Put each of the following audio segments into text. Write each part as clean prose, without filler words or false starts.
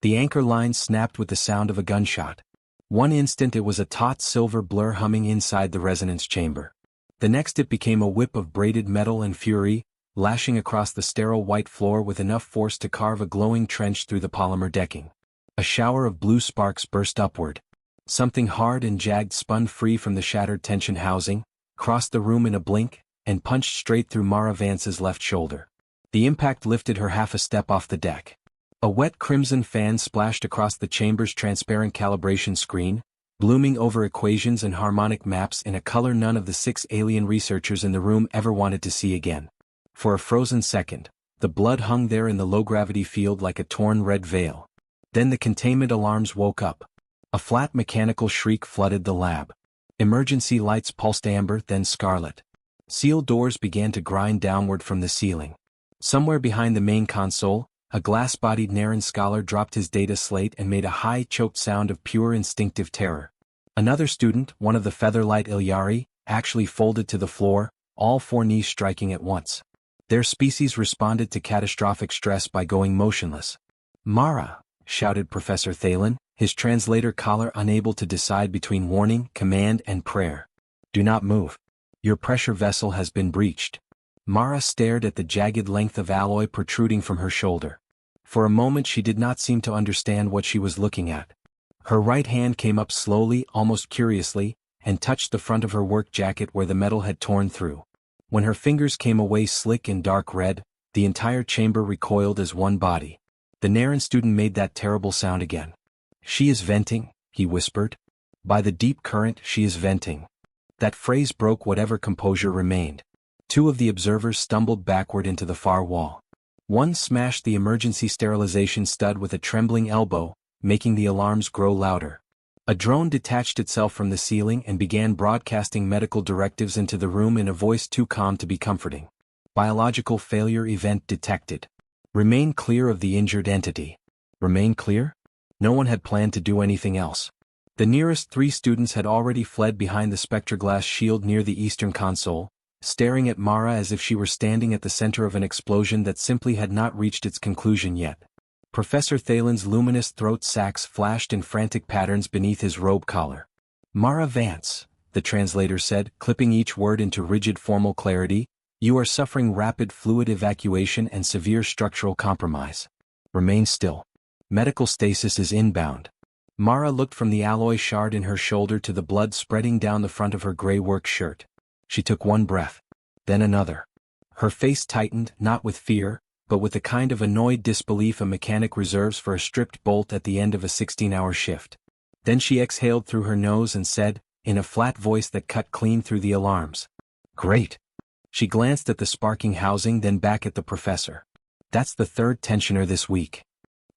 The anchor line snapped with the sound of a gunshot. One instant it was a taut silver blur humming inside the resonance chamber. The next it became a whip of braided metal and fury, lashing across the sterile white floor with enough force to carve a glowing trench through the polymer decking. A shower of blue sparks burst upward. Something hard and jagged spun free from the shattered tension housing, crossed the room in a blink, and punched straight through Mara Vance's left shoulder. The impact lifted her half a step off the deck. A wet crimson fan splashed across the chamber's transparent calibration screen, blooming over equations and harmonic maps in a color none of the 6 alien researchers in the room ever wanted to see again. For a frozen second, the blood hung there in the low-gravity field like a torn red veil. Then the containment alarms woke up. A flat mechanical shriek flooded the lab. Emergency lights pulsed amber, then scarlet. Sealed doors began to grind downward from the ceiling. Somewhere behind the main console, a glass-bodied Naren scholar dropped his data slate and made a high, choked sound of pure instinctive terror. Another student, one of the Featherlight Ilyari, actually folded to the floor, all 4 knees striking at once. Their species responded to catastrophic stress by going motionless. "Mara!" shouted Professor Thalen, his translator collar unable to decide between warning, command, and prayer. "Do not move. Your pressure vessel has been breached." Mara stared at the jagged length of alloy protruding from her shoulder. For a moment she did not seem to understand what she was looking at. Her right hand came up slowly, almost curiously, and touched the front of her work jacket where the metal had torn through. When her fingers came away slick and dark red, the entire chamber recoiled as one body. The Naren student made that terrible sound again. "She is venting," he whispered. "By the deep current, she is venting." That phrase broke whatever composure remained. 2 of the observers stumbled backward into the far wall. One smashed the emergency sterilization stud with a trembling elbow, making the alarms grow louder. A drone detached itself from the ceiling and began broadcasting medical directives into the room in a voice too calm to be comforting. "Biological failure event detected. Remain clear of the injured entity." Remain clear? No one had planned to do anything else. The nearest 3 students had already fled behind the spectroglass shield near the eastern console, staring at Mara as if she were standing at the center of an explosion that simply had not reached its conclusion yet. Professor Thalen's luminous throat sacs flashed in frantic patterns beneath his robe collar. "Mara Vance," the translator said, clipping each word into rigid formal clarity, "you are suffering rapid fluid evacuation and severe structural compromise. Remain still. Medical stasis is inbound." Mara looked from the alloy shard in her shoulder to the blood spreading down the front of her gray work shirt. She took one breath, then another. Her face tightened, not with fear, but with the kind of annoyed disbelief a mechanic reserves for a stripped bolt at the end of a 16-hour shift. Then she exhaled through her nose and said, in a flat voice that cut clean through the alarms, "Great." She glanced at the sparking housing, then back at the professor. "That's the 3rd tensioner this week."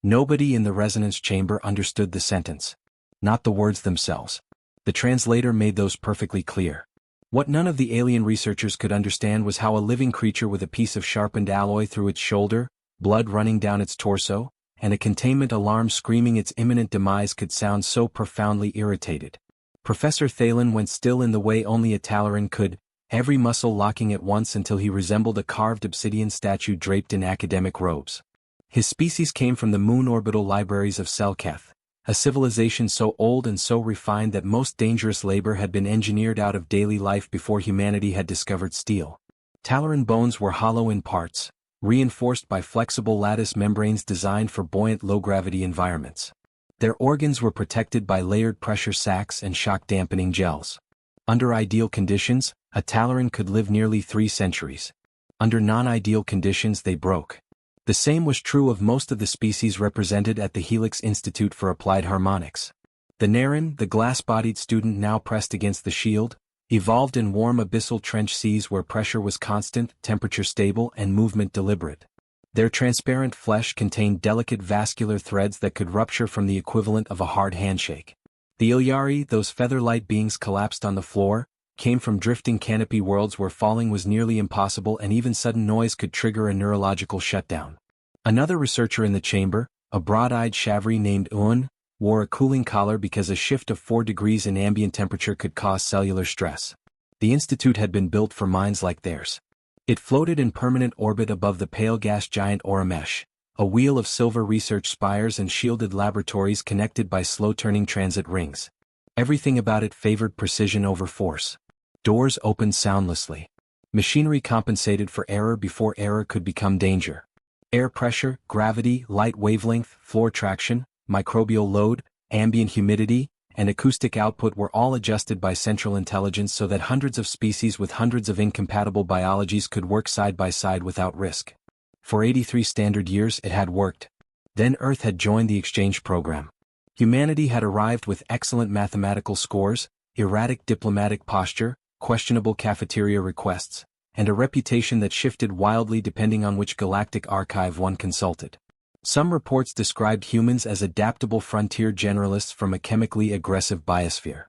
Nobody in the resonance chamber understood the sentence. Not the words themselves. The translator made those perfectly clear. What none of the alien researchers could understand was how a living creature with a piece of sharpened alloy through its shoulder, blood running down its torso, and a containment alarm screaming its imminent demise could sound so profoundly irritated. Professor Thalen went still in the way only a Talaran could, every muscle locking at once until he resembled a carved obsidian statue draped in academic robes. His species came from the moon orbital libraries of Selketh, a civilization so old and so refined that most dangerous labor had been engineered out of daily life before humanity had discovered steel. Talaran bones were hollow in parts, reinforced by flexible lattice membranes designed for buoyant low-gravity environments. Their organs were protected by layered pressure sacs and shock-dampening gels. Under ideal conditions, a Talaran could live nearly 3 centuries. Under non-ideal conditions they broke. The same was true of most of the species represented at the Helix Institute for Applied Harmonics. The Naren, the glass-bodied student now pressed against the shield, evolved in warm abyssal trench seas where pressure was constant, temperature stable, and movement deliberate. Their transparent flesh contained delicate vascular threads that could rupture from the equivalent of a hard handshake. The Ilyari, those feather-light beings collapsed on the floor, came from drifting canopy worlds where falling was nearly impossible and even sudden noise could trigger a neurological shutdown. Another researcher in the chamber, a broad-eyed Shavri named Un, wore a cooling collar because a shift of 4 degrees in ambient temperature could cause cellular stress. The institute had been built for minds like theirs. It floated in permanent orbit above the pale gas giant Oramesh, a wheel of silver research spires and shielded laboratories connected by slow-turning transit rings. Everything about it favored precision over force. Doors opened soundlessly. Machinery compensated for error before error could become danger. Air pressure, gravity, light wavelength, floor traction, microbial load, ambient humidity, and acoustic output were all adjusted by central intelligence so that hundreds of species with hundreds of incompatible biologies could work side by side without risk. For 83 standard years it had worked. Then Earth had joined the exchange program. Humanity had arrived with excellent mathematical scores, erratic diplomatic posture, questionable cafeteria requests, and a reputation that shifted wildly depending on which galactic archive one consulted. Some reports described humans as adaptable frontier generalists from a chemically aggressive biosphere.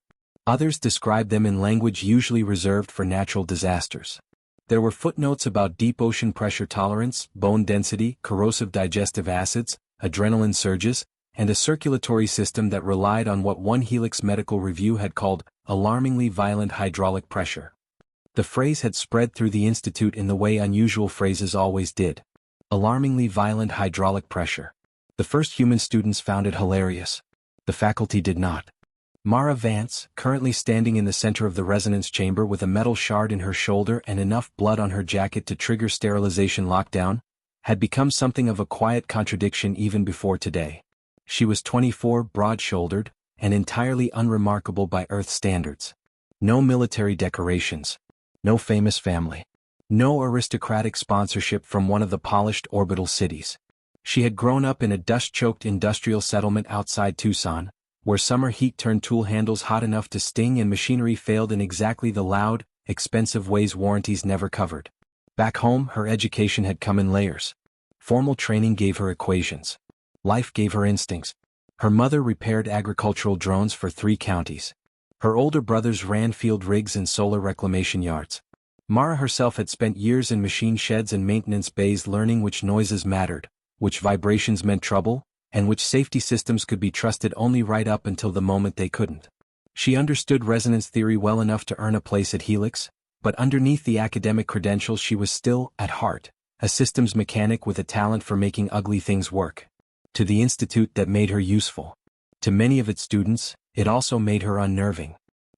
Others described them in language usually reserved for natural disasters. There were footnotes about deep ocean pressure tolerance, bone density, corrosive digestive acids, adrenaline surges, and a circulatory system that relied on what one Helix medical review had called alarmingly violent hydraulic pressure. The phrase had spread through the institute in the way unusual phrases always did. Alarmingly violent hydraulic pressure. The first human students found it hilarious. The faculty did not. Mara Vance, currently standing in the center of the resonance chamber with a metal shard in her shoulder and enough blood on her jacket to trigger sterilization lockdown, had become something of a quiet contradiction even before today. She was 24, broad-shouldered, and entirely unremarkable by Earth standards. No military decorations. No famous family. No aristocratic sponsorship from one of the polished orbital cities. She had grown up in a dust-choked industrial settlement outside Tucson, where summer heat turned tool handles hot enough to sting and machinery failed in exactly the loud, expensive ways warranties never covered. Back home, her education had come in layers. Formal training gave her equations. Life gave her instincts. Her mother repaired agricultural drones for 3 counties. Her older brothers ran field rigs and solar reclamation yards. Mara herself had spent years in machine sheds and maintenance bays learning which noises mattered, which vibrations meant trouble, and which safety systems could be trusted only right up until the moment they couldn't. She understood resonance theory well enough to earn a place at Helix, but underneath the academic credentials she was still, at heart, a systems mechanic with a talent for making ugly things work. To the institute that made her useful. To many of its students, it also made her unnerving.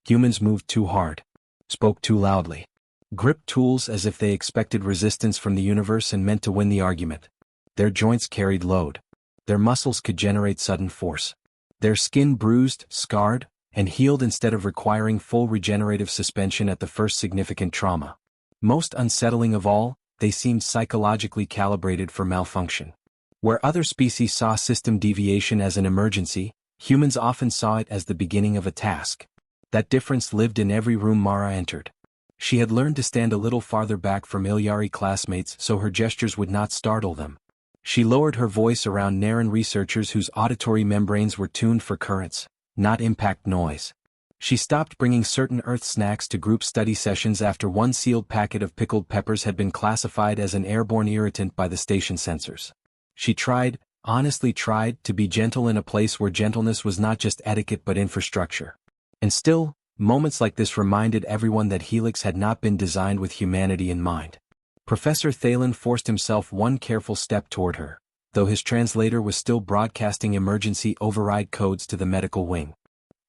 Humans moved too hard. Spoke too loudly. Gripped tools as if they expected resistance from the universe and meant to win the argument. Their joints carried load. Their muscles could generate sudden force. Their skin bruised, scarred, and healed instead of requiring full regenerative suspension at the first significant trauma. Most unsettling of all, they seemed psychologically calibrated for malfunction. Where other species saw system deviation as an emergency, humans often saw it as the beginning of a task. That difference lived in every room Mara entered. She had learned to stand a little farther back from Ilyari classmates so her gestures would not startle them. She lowered her voice around Naren researchers whose auditory membranes were tuned for currents, not impact noise. She stopped bringing certain Earth snacks to group study sessions after one sealed packet of pickled peppers had been classified as an airborne irritant by the station censors. She tried, honestly tried, to be gentle in a place where gentleness was not just etiquette but infrastructure. And still, moments like this reminded everyone that Helix had not been designed with humanity in mind. Professor Thalen forced himself one careful step toward her, though his translator was still broadcasting emergency override codes to the medical wing.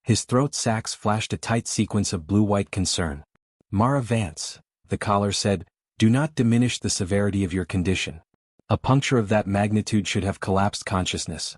His throat sacs flashed a tight sequence of blue-white concern. Mara Vance, the caller said, do not diminish the severity of your condition. A puncture of that magnitude should have collapsed consciousness.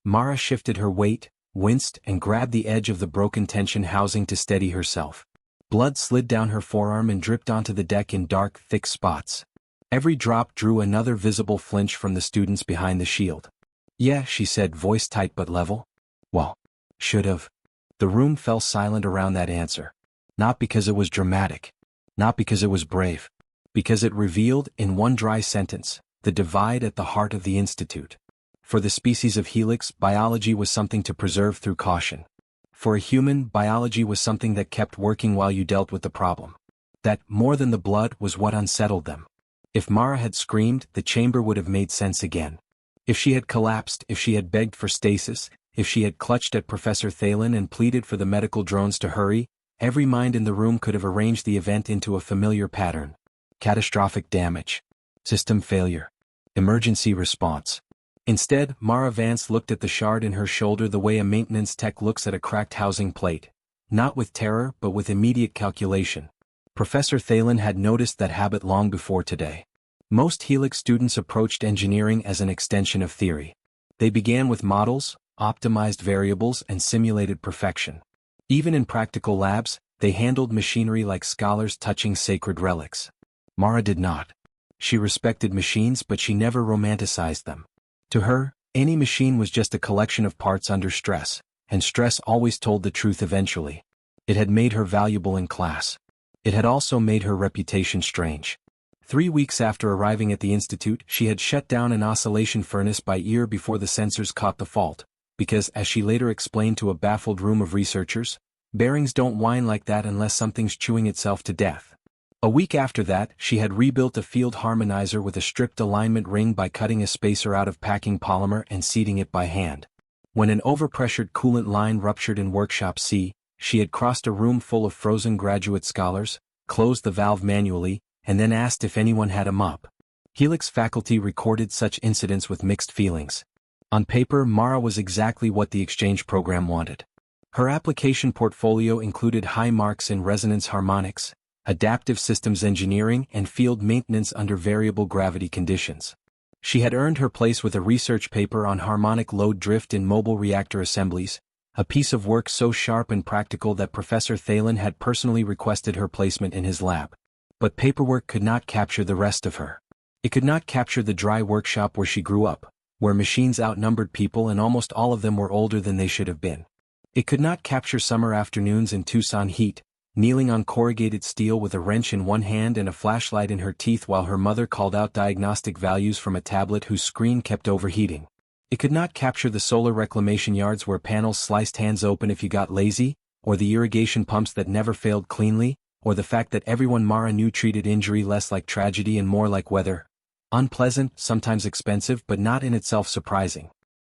Mara shifted her weight, winced, and grabbed the edge of the broken tension housing to steady herself. Blood slid down her forearm and dripped onto the deck in dark, thick spots. Every drop drew another visible flinch from the students behind the shield. Yeah, she said, voice tight but level. Well, should have. The room fell silent around that answer. Not because it was dramatic. Not because it was brave. Because it revealed, in one dry sentence, the divide at the heart of the Institute. For the species of Helix, biology was something to preserve through caution. For a human, biology was something that kept working while you dealt with the problem. That, more than the blood, was what unsettled them. If Mara had screamed, the chamber would have made sense again. If she had collapsed, if she had begged for stasis, if she had clutched at Professor Thalen and pleaded for the medical drones to hurry, every mind in the room could have arranged the event into a familiar pattern. Catastrophic damage. System failure. Emergency response. Instead, Mara Vance looked at the shard in her shoulder the way a maintenance tech looks at a cracked housing plate. Not with terror, but with immediate calculation. Professor Thalen had noticed that habit long before today. Most Helix students approached engineering as an extension of theory. They began with models, optimized variables, and simulated perfection. Even in practical labs, they handled machinery like scholars touching sacred relics. Mara did not. She respected machines, but she never romanticized them. To her, any machine was just a collection of parts under stress, and stress always told the truth eventually. It had made her valuable in class. It had also made her reputation strange. 3 weeks after arriving at the institute, she had shut down an oscillation furnace by ear before the sensors caught the fault, because, as she later explained to a baffled room of researchers, bearings don't whine like that unless something's chewing itself to death. A week after that, she had rebuilt a field harmonizer with a stripped alignment ring by cutting a spacer out of packing polymer and seating it by hand. When an overpressured coolant line ruptured in workshop C, she had crossed a room full of frozen graduate scholars, closed the valve manually, and then asked if anyone had a mop. Helix faculty recorded such incidents with mixed feelings. On paper, Mara was exactly what the exchange program wanted. Her application portfolio included high marks in resonance harmonics, adaptive systems engineering, and field maintenance under variable gravity conditions. She had earned her place with a research paper on harmonic load drift in mobile reactor assemblies, a piece of work so sharp and practical that Professor Thalen had personally requested her placement in his lab. But paperwork could not capture the rest of her. It could not capture the dry workshop where she grew up, where machines outnumbered people and almost all of them were older than they should have been. It could not capture summer afternoons in Tucson heat, kneeling on corrugated steel with a wrench in one hand and a flashlight in her teeth while her mother called out diagnostic values from a tablet whose screen kept overheating. It could not capture the solar reclamation yards where panels sliced hands open if you got lazy, or the irrigation pumps that never failed cleanly, or the fact that everyone Mara knew treated injury less like tragedy and more like weather. Unpleasant, sometimes expensive, but not in itself surprising.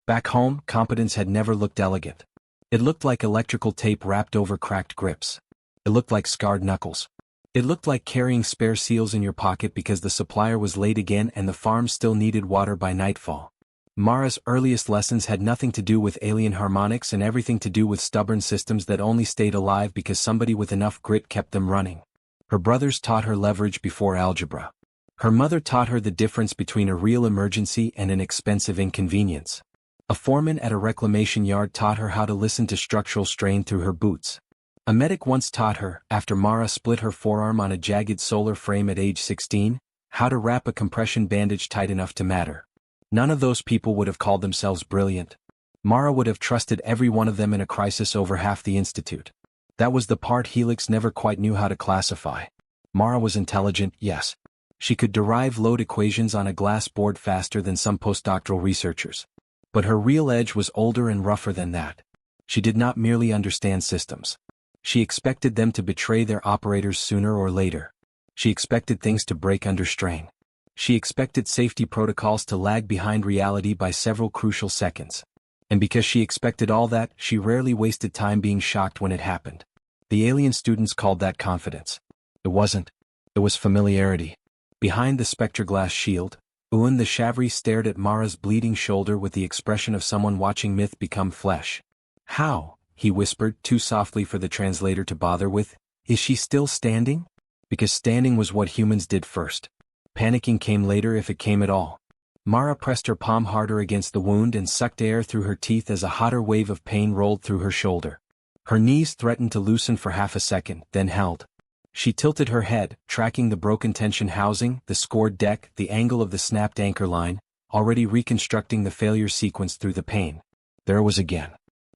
Back home, competence had never looked elegant. It looked like electrical tape wrapped over cracked grips. It looked like scarred knuckles. It looked like carrying spare seals in your pocket because the supplier was late again and the farm still needed water by nightfall. Mara's earliest lessons had nothing to do with alien harmonics and everything to do with stubborn systems that only stayed alive because somebody with enough grit kept them running. Her brothers taught her leverage before algebra. Her mother taught her the difference between a real emergency and an expensive inconvenience. A foreman at a reclamation yard taught her how to listen to structural strain through her boots. A medic once taught her, after Mara split her forearm on a jagged solar frame at age 16, how to wrap a compression bandage tight enough to matter. None of those people would have called themselves brilliant. Mara would have trusted every one of them in a crisis over half the institute. That was the part Helix never quite knew how to classify. Mara was intelligent, yes. She could derive load equations on a glass board faster than some postdoctoral researchers. But her real edge was older and rougher than that. She did not merely understand systems. She expected them to betray their operators sooner or later. She expected things to break under strain. She expected safety protocols to lag behind reality by several crucial seconds. And because she expected all that, she rarely wasted time being shocked when it happened. The alien students called that confidence. It wasn't. It was familiarity. Behind the spectroglass shield, Ewan the Chavry stared at Mara's bleeding shoulder with the expression of someone watching myth become flesh. How? He whispered, too softly for the translator to bother with. Is she still standing? Because standing was what humans did first. Panicking came later if it came at all. Mara pressed her palm harder against the wound and sucked air through her teeth as a hotter wave of pain rolled through her shoulder. Her knees threatened to loosen for half a second, then held. She tilted her head, tracking the broken tension housing, the scored deck, the angle of the snapped anchor line, already reconstructing the failure sequence through the pain. There it was again.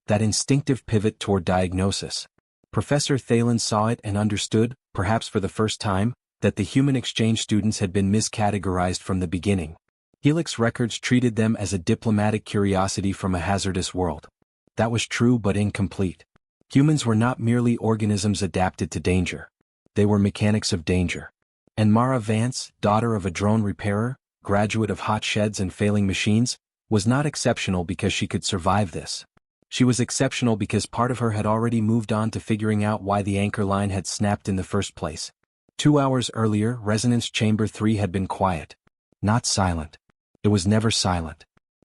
That instinctive pivot toward diagnosis. Professor Thalen saw it and understood, perhaps for the first time, that the human exchange students had been miscategorized from the beginning. Helix records treated them as a diplomatic curiosity from a hazardous world. That was true but incomplete. Humans were not merely organisms adapted to danger. They were mechanics of danger. And Mara Vance, daughter of a drone repairer, graduate of hot sheds and failing machines, was not exceptional because she could survive this. She was exceptional because part of her had already moved on to figuring out why the anchor line had snapped in the first place. 2 hours earlier, Resonance Chamber 3 had been quiet. Not silent. It was never silent.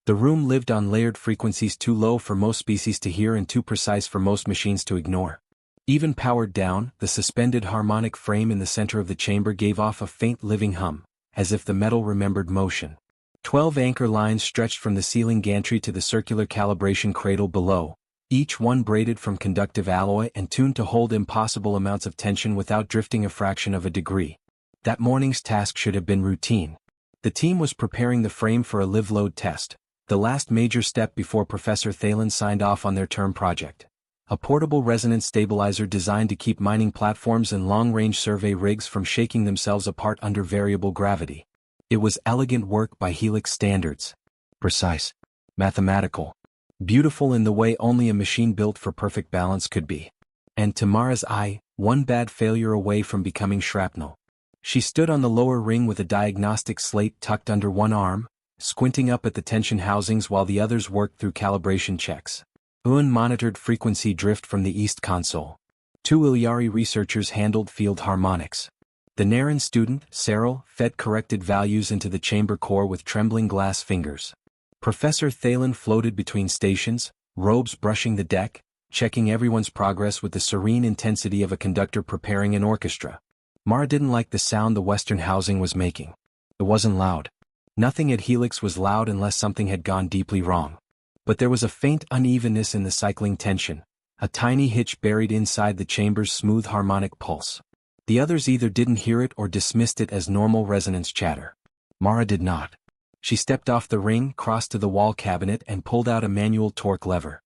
The room lived on layered frequencies too low for most species to hear and too precise for most machines to ignore. Even powered down, the suspended harmonic frame in the center of the chamber gave off a faint living hum, as if the metal remembered motion. 12 anchor lines stretched from the ceiling gantry to the circular calibration cradle below, each one braided from conductive alloy and tuned to hold impossible amounts of tension without drifting a fraction of a degree. That morning's task should have been routine. The team was preparing the frame for a live load test, the last major step before Professor Thalen signed off on their term project. A portable resonance stabilizer designed to keep mining platforms and long-range survey rigs from shaking themselves apart under variable gravity. It was elegant work by Helix standards. Precise. Mathematical. Beautiful in the way only a machine built for perfect balance could be. And to Mara's eye, one bad failure away from becoming shrapnel. She stood on the lower ring with a diagnostic slate tucked under one arm, squinting up at the tension housings while the others worked through calibration checks. UN monitored frequency drift from the east console. 2 Ilyari researchers handled field harmonics. The Naren student, Cyril, fed corrected values into the chamber core with trembling glass fingers. Professor Thalen floated between stations, robes brushing the deck, checking everyone's progress with the serene intensity of a conductor preparing an orchestra. Mara didn't like the sound the western housing was making. It wasn't loud. Nothing at Helix was loud unless something had gone deeply wrong. But there was a faint unevenness in the cycling tension, a tiny hitch buried inside the chamber's smooth harmonic pulse. The others either didn't hear it or dismissed it as normal resonance chatter. Mara did not. She stepped off the ring, crossed to the wall cabinet and pulled out a manual torque lever.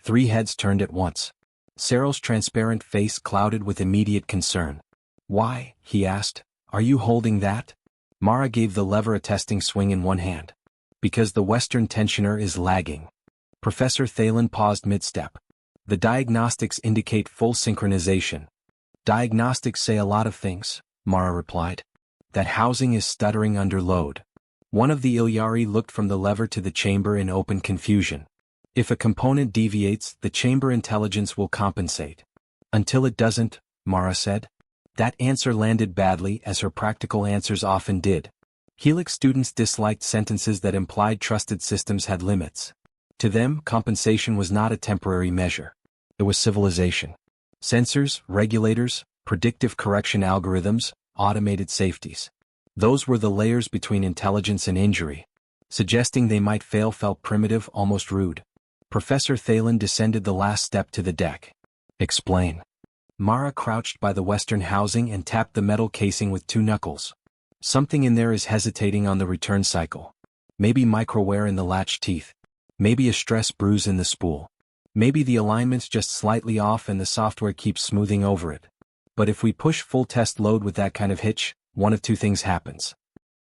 3 heads turned at once. Cyril's transparent face clouded with immediate concern. "Why?" he asked. "Are you holding that?" Mara gave the lever a testing swing in one hand. "Because the western tensioner is lagging." Professor Thalen paused mid-step. "The diagnostics indicate full synchronization." "Diagnostics say a lot of things," Mara replied. "That housing is stuttering under load." One of the Ilyari looked from the lever to the chamber in open confusion. "If a component deviates, the chamber intelligence will compensate." "Until it doesn't," Mara said. That answer landed badly, as her practical answers often did. Helix students disliked sentences that implied trusted systems had limits. To them, compensation was not a temporary measure. It was civilization. Sensors, regulators, predictive correction algorithms, automated safeties. Those were the layers between intelligence and injury. Suggesting they might fail felt primitive, almost rude. Professor Thalen descended the last step to the deck. "Explain." Mara crouched by the western housing and tapped the metal casing with 2 knuckles. "Something in there is hesitating on the return cycle. Maybe microwear in the latch teeth. Maybe a stress bruise in the spool. Maybe the alignment's just slightly off and the software keeps smoothing over it. But if we push full test load with that kind of hitch, one of 2 things happens."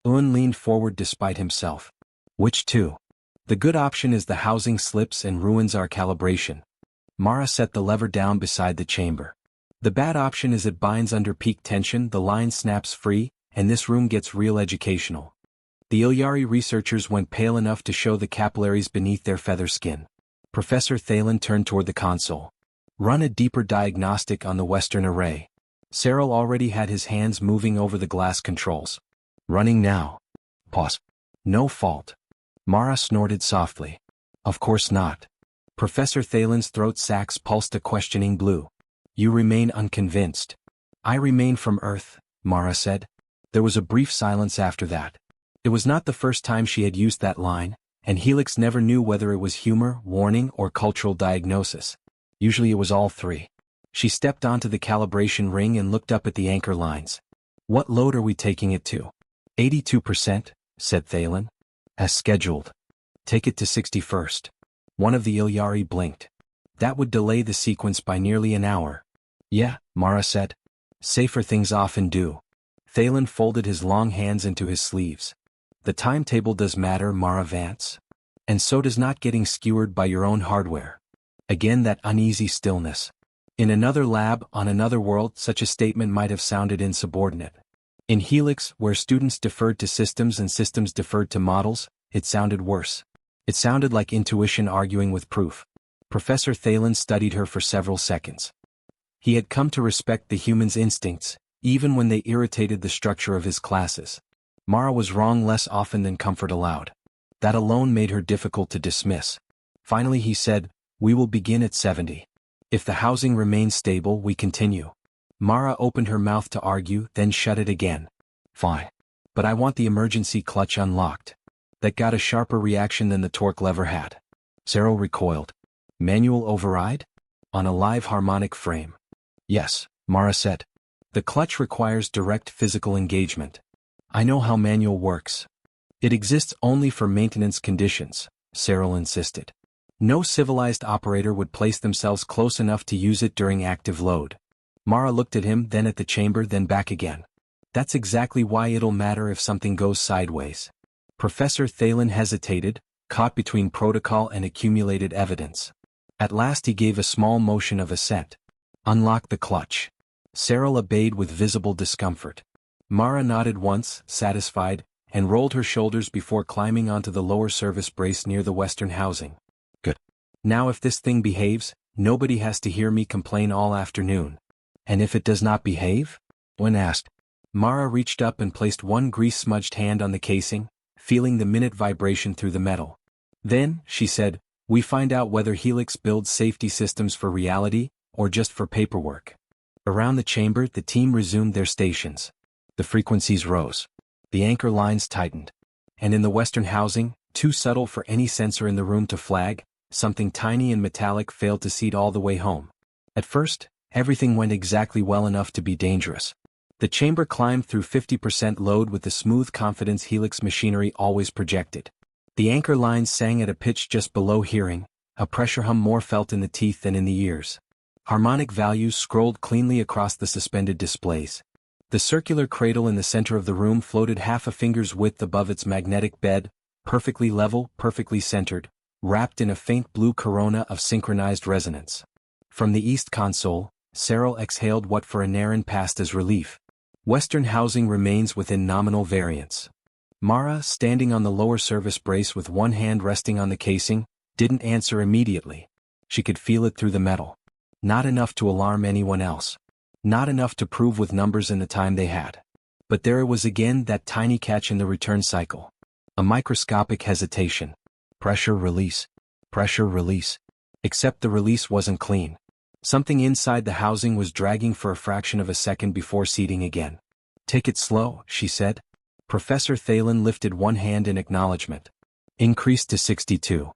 Un leaned forward despite himself. "Which 2? The good option is the housing slips and ruins our calibration." Mara set the lever down beside the chamber. "The bad option is it binds under peak tension, the line snaps free, and this room gets real educational." The Ilyari researchers went pale enough to show the capillaries beneath their feather skin. Professor Thalen turned toward the console. "Run a deeper diagnostic on the western array." Cyril already had his hands moving over the glass controls. "Running now." Pause. "No fault." Mara snorted softly. "Of course not." Professor Thalen's throat sacs pulsed a questioning blue. "You remain unconvinced." "I remain from Earth," Mara said. There was a brief silence after that. It was not the first time she had used that line, and Helix never knew whether it was humor, warning, or cultural diagnosis. Usually it was all 3. She stepped onto the calibration ring and looked up at the anchor lines. "What load are we taking it to?" 82%, said Thalen. "As scheduled." "Take it to 61st. One of the Ilyari blinked. "That would delay the sequence by nearly an hour." "Yeah," Mara said. "Safer things often do." Thalen folded his long hands into his sleeves. "The timetable does matter, Mara Vance. And so does not getting skewered by your own hardware." Again that uneasy stillness. In another lab, on another world, such a statement might have sounded insubordinate. In Helix, where students deferred to systems and systems deferred to models, it sounded worse. It sounded like intuition arguing with proof. Professor Thalen studied her for several seconds. He had come to respect the human's instincts, even when they irritated the structure of his classes. Mara was wrong less often than comfort allowed. That alone made her difficult to dismiss. Finally he said, "We will begin at 70. If the housing remains stable we continue." Mara opened her mouth to argue, then shut it again. "Fine. But I want the emergency clutch unlocked." That got a sharper reaction than the torque lever had. Cyril recoiled. "Manual override? On a live harmonic frame?" "Yes," Mara said. "The clutch requires direct physical engagement." "I know how manual works." "It exists only for maintenance conditions," Cyril insisted. "No civilized operator would place themselves close enough to use it during active load." Mara looked at him, then at the chamber, then back again. "That's exactly why it'll matter if something goes sideways." Professor Thalen hesitated, caught between protocol and accumulated evidence. At last he gave a small motion of assent. "Unlock the clutch." Cyril obeyed with visible discomfort. Mara nodded once, satisfied, and rolled her shoulders before climbing onto the lower service brace near the western housing. "Good. Now if this thing behaves, nobody has to hear me complain all afternoon." "And if it does not behave?" When asked. Mara reached up and placed one grease-smudged hand on the casing, feeling the minute vibration through the metal. "Then," she said, "we find out whether Helix builds safety systems for reality, or just for paperwork." Around the chamber the team resumed their stations. The frequencies rose. The anchor lines tightened. And in the western housing, too subtle for any sensor in the room to flag, something tiny and metallic failed to seed all the way home. At first, everything went exactly well enough to be dangerous. The chamber climbed through 50% load with the smooth confidence Helix machinery always projected. The anchor lines sang at a pitch just below hearing, a pressure hum more felt in the teeth than in the ears. Harmonic values scrolled cleanly across the suspended displays. The circular cradle in the center of the room floated half a finger's width above its magnetic bed, perfectly level, perfectly centered, wrapped in a faint blue corona of synchronized resonance. From the east console, Cyril exhaled what for Anarin passed as relief. Western housing remains within nominal variance. Mara, standing on the lower service brace with one hand resting on the casing, didn't answer immediately. She could feel it through the metal. Not enough to alarm anyone else. Not enough to prove with numbers in the time they had. But there it was again, that tiny catch in the return cycle. A microscopic hesitation. Pressure release. Pressure release. Except the release wasn't clean. Something inside the housing was dragging for a fraction of a second before seating again. "Take it slow," she said. Professor Thalen lifted one hand in acknowledgement. "Increased to 62.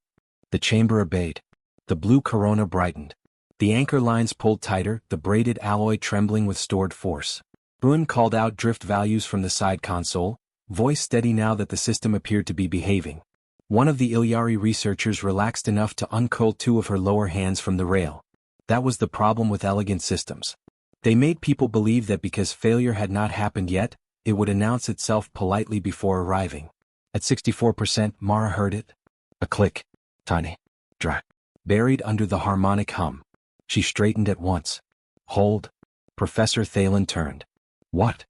The chamber obeyed. The blue corona brightened. The anchor lines pulled tighter, the braided alloy trembling with stored force. Bruin called out drift values from the side console, voice steady now that the system appeared to be behaving. One of the Ilyari researchers relaxed enough to uncurl two of her lower hands from the rail. That was the problem with elegant systems. They made people believe that because failure had not happened yet, it would announce itself politely before arriving. At 64%, Mara heard it. A click. Tiny. Dry. Buried under the harmonic hum. She straightened at once. "Hold." Professor Thalen turned. "What?"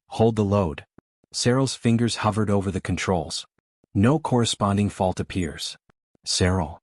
"Hold the load." Cyril's fingers hovered over the controls. No corresponding fault appears. "Cyril."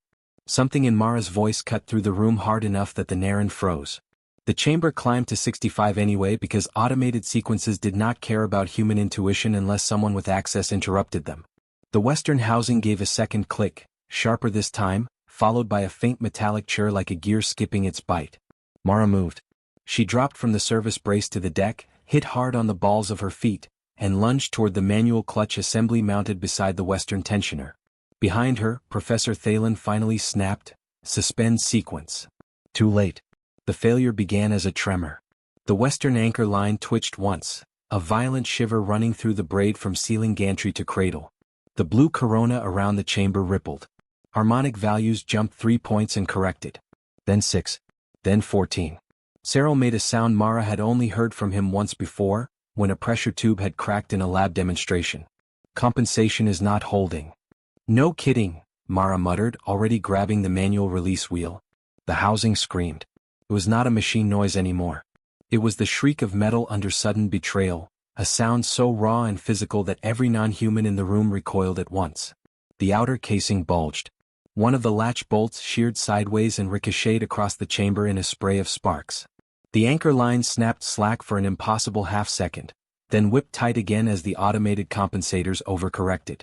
Something in Mara's voice cut through the room hard enough that the Naren froze. The chamber climbed to 65 anyway because automated sequences did not care about human intuition unless someone with access interrupted them. The western housing gave a second click, sharper this time, followed by a faint metallic chirr like a gear skipping its bite. Mara moved. She dropped from the service brace to the deck, hit hard on the balls of her feet, and lunged toward the manual clutch assembly mounted beside the western tensioner. Behind her, Professor Thalen finally snapped, "Suspend sequence." Too late. The failure began as a tremor. The western anchor line twitched once, a violent shiver running through the braid from ceiling gantry to cradle. The blue corona around the chamber rippled. Harmonic values jumped 3 points and corrected. Then 6. Then 14. Cyril made a sound Mara had only heard from him once before, when a pressure tube had cracked in a lab demonstration. "Compensation is not holding." "No kidding," Mara muttered, already grabbing the manual release wheel. The housing screamed. It was not a machine noise anymore. It was the shriek of metal under sudden betrayal, a sound so raw and physical that every non-human in the room recoiled at once. The outer casing bulged. One of the latch bolts sheared sideways and ricocheted across the chamber in a spray of sparks. The anchor line snapped slack for an impossible half-second, then whipped tight again as the automated compensators overcorrected.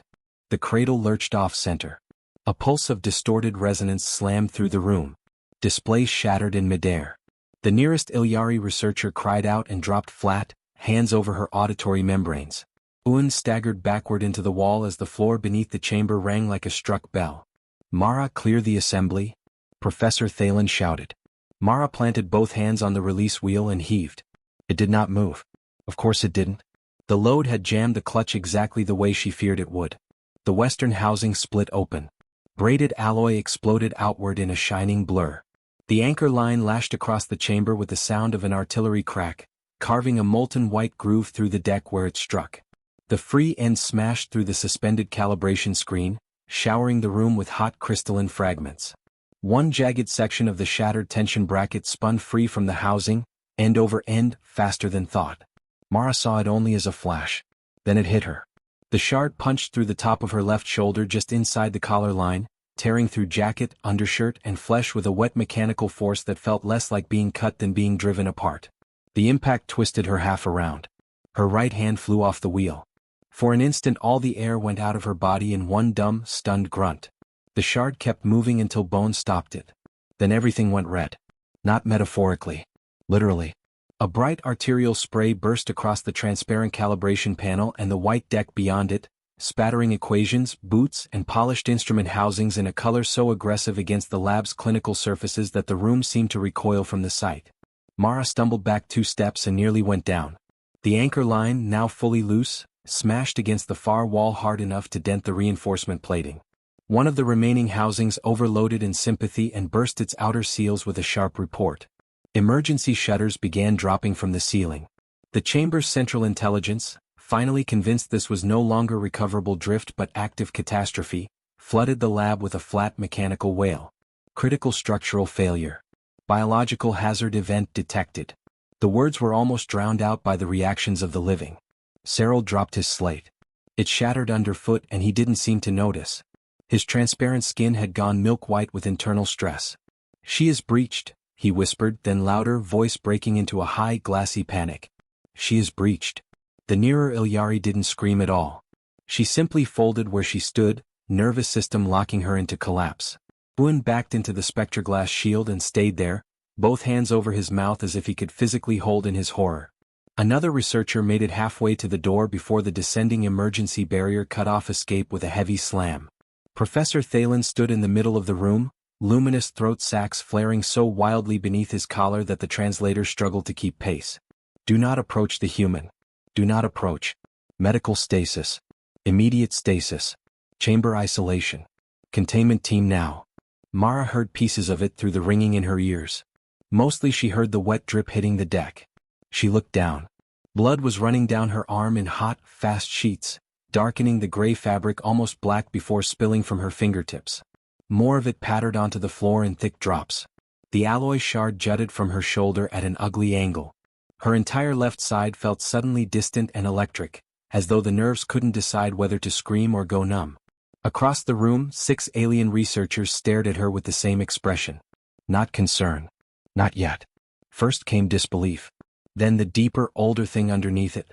The cradle lurched off-center. A pulse of distorted resonance slammed through the room. Displays shattered in midair. The nearest Ilyari researcher cried out and dropped flat, hands over her auditory membranes. Un staggered backward into the wall as the floor beneath the chamber rang like a struck bell. "Mara, clear the assembly," Professor Thalen shouted. Mara planted both hands on the release wheel and heaved. It did not move. Of course it didn't. The load had jammed the clutch exactly the way she feared it would. The western housing split open. Braided alloy exploded outward in a shining blur. The anchor line lashed across the chamber with the sound of an artillery crack, carving a molten white groove through the deck where it struck. The free end smashed through the suspended calibration screen, showering the room with hot crystalline fragments. One jagged section of the shattered tension bracket spun free from the housing, end over end, faster than thought. Mara saw it only as a flash. Then it hit her. The shard punched through the top of her left shoulder just inside the collar line, tearing through jacket, undershirt, and flesh with a wet mechanical force that felt less like being cut than being driven apart. The impact twisted her half around. Her right hand flew off the wheel. For an instant all the air went out of her body in one dumb, stunned grunt. The shard kept moving until bone stopped it. Then everything went red. Not metaphorically. Literally. A bright arterial spray burst across the transparent calibration panel and the white deck beyond it, spattering equations, boots, and polished instrument housings in a color so aggressive against the lab's clinical surfaces that the room seemed to recoil from the sight. Mara stumbled back 2 steps and nearly went down. The anchor line, now fully loose, smashed against the far wall hard enough to dent the reinforcement plating. One of the remaining housings overloaded in sympathy and burst its outer seals with a sharp report. Emergency shutters began dropping from the ceiling. The chamber's central intelligence, finally convinced this was no longer recoverable drift but active catastrophe, flooded the lab with a flat mechanical wail. Critical structural failure. Biological hazard event detected. The words were almost drowned out by the reactions of the living. Cyril dropped his slate. It shattered underfoot and he didn't seem to notice. His transparent skin had gone milk white with internal stress. "She is breached," he whispered, then louder, voice breaking into a high, glassy panic. "She is breached." The nearer Ilyari didn't scream at all. She simply folded where she stood, nervous system locking her into collapse. Boone backed into the spectroglass shield and stayed there, both hands over his mouth as if he could physically hold in his horror. Another researcher made it halfway to the door before the descending emergency barrier cut off escape with a heavy slam. Professor Thalen stood in the middle of the room, luminous throat sacs flaring so wildly beneath his collar that the translator struggled to keep pace. "Do not approach the human. Do not approach. Medical stasis. Immediate stasis. Chamber isolation. Containment team now." Mara heard pieces of it through the ringing in her ears. Mostly she heard the wet drip hitting the deck. She looked down. Blood was running down her arm in hot, fast sheets, darkening the gray fabric almost black before spilling from her fingertips. More of it pattered onto the floor in thick drops. The alloy shard jutted from her shoulder at an ugly angle. Her entire left side felt suddenly distant and electric, as though the nerves couldn't decide whether to scream or go numb. Across the room, 6 alien researchers stared at her with the same expression. Not concern. Not yet. First came disbelief. Then the deeper, older thing underneath it.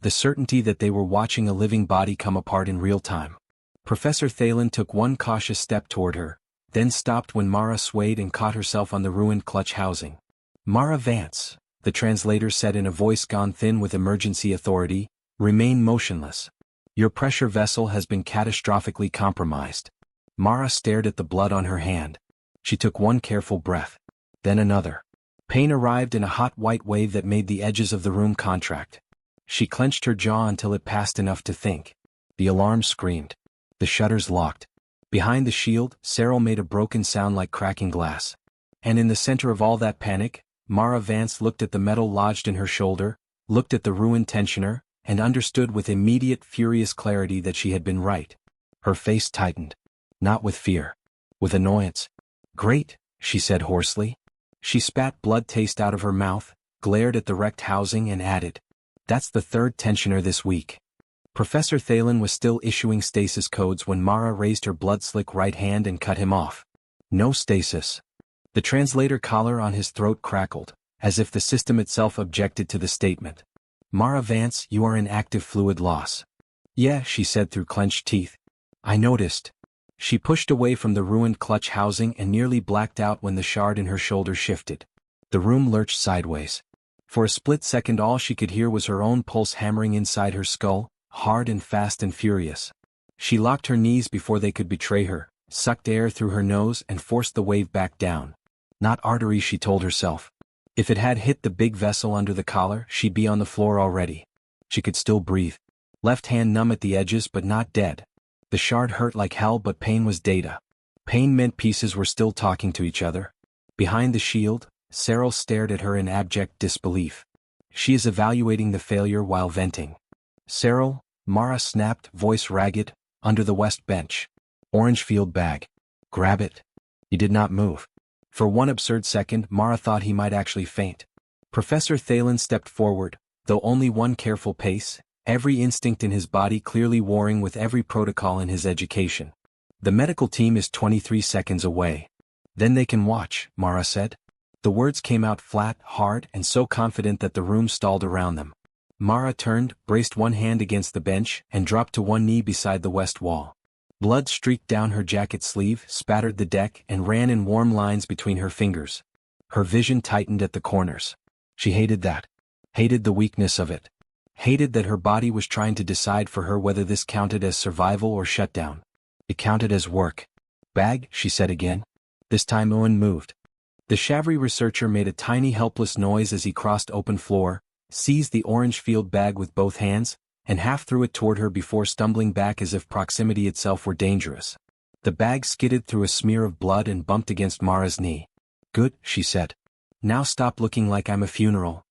The certainty that they were watching a living body come apart in real time. Professor Thalen took one cautious step toward her, then stopped when Mara swayed and caught herself on the ruined clutch housing. "Mara Vance," the translator said in a voice gone thin with emergency authority, "remain motionless. Your pressure vessel has been catastrophically compromised." Mara stared at the blood on her hand. She took one careful breath. Then another. Pain arrived in a hot white wave that made the edges of the room contract. She clenched her jaw until it passed enough to think. The alarm screamed. The shutters locked. Behind the shield, Cyril made a broken sound like cracking glass. And in the center of all that panic, Mara Vance looked at the metal lodged in her shoulder, looked at the ruined tensioner, and understood with immediate furious clarity that she had been right. Her face tightened. Not with fear. With annoyance. "Great," she said hoarsely. She spat blood taste out of her mouth, glared at the wrecked housing and added, "That's the 3rd tensioner this week." Professor Thalen was still issuing stasis codes when Mara raised her blood-slick right hand and cut him off. "No stasis." The translator collar on his throat crackled, as if the system itself objected to the statement. "Mara Vance, you are in active fluid loss." "Yeah," she said through clenched teeth. I noticed. She pushed away from the ruined clutch housing and nearly blacked out when the shard in her shoulder shifted. The room lurched sideways. For a split second all she could hear was her own pulse hammering inside her skull, hard and fast and furious. She locked her knees before they could betray her, sucked air through her nose and forced the wave back down. Not artery, she told herself. If it had hit the big vessel under the collar, she'd be on the floor already. She could still breathe. Left hand numb at the edges but not dead. The shard hurt like hell, but pain was data. Pain meant pieces were still talking to each other. Behind the shield, Cyril stared at her in abject disbelief. She is evaluating the failure while venting. Cyril, Mara snapped, voice ragged, under the west bench. Orange field bag. Grab it. He did not move. For one absurd second, Mara thought he might actually faint. Professor Thalen stepped forward, though only one careful pace, every instinct in his body clearly warring with every protocol in his education. The medical team is 23 seconds away. Then they can watch, Mara said. The words came out flat, hard, and so confident that the room stalled around them. Mara turned, braced one hand against the bench, and dropped to one knee beside the west wall. Blood streaked down her jacket sleeve, spattered the deck, and ran in warm lines between her fingers. Her vision tightened at the corners. She hated that. Hated the weakness of it. Hated that her body was trying to decide for her whether this counted as survival or shutdown. It counted as work. Bag, she said again. This time Owen moved. The Chavry researcher made a tiny helpless noise as he crossed open floor, seized the orange field bag with both hands, and half threw it toward her before stumbling back as if proximity itself were dangerous. The bag skidded through a smear of blood and bumped against Mara's knee. Good, she said. Now stop looking like I'm a funeral.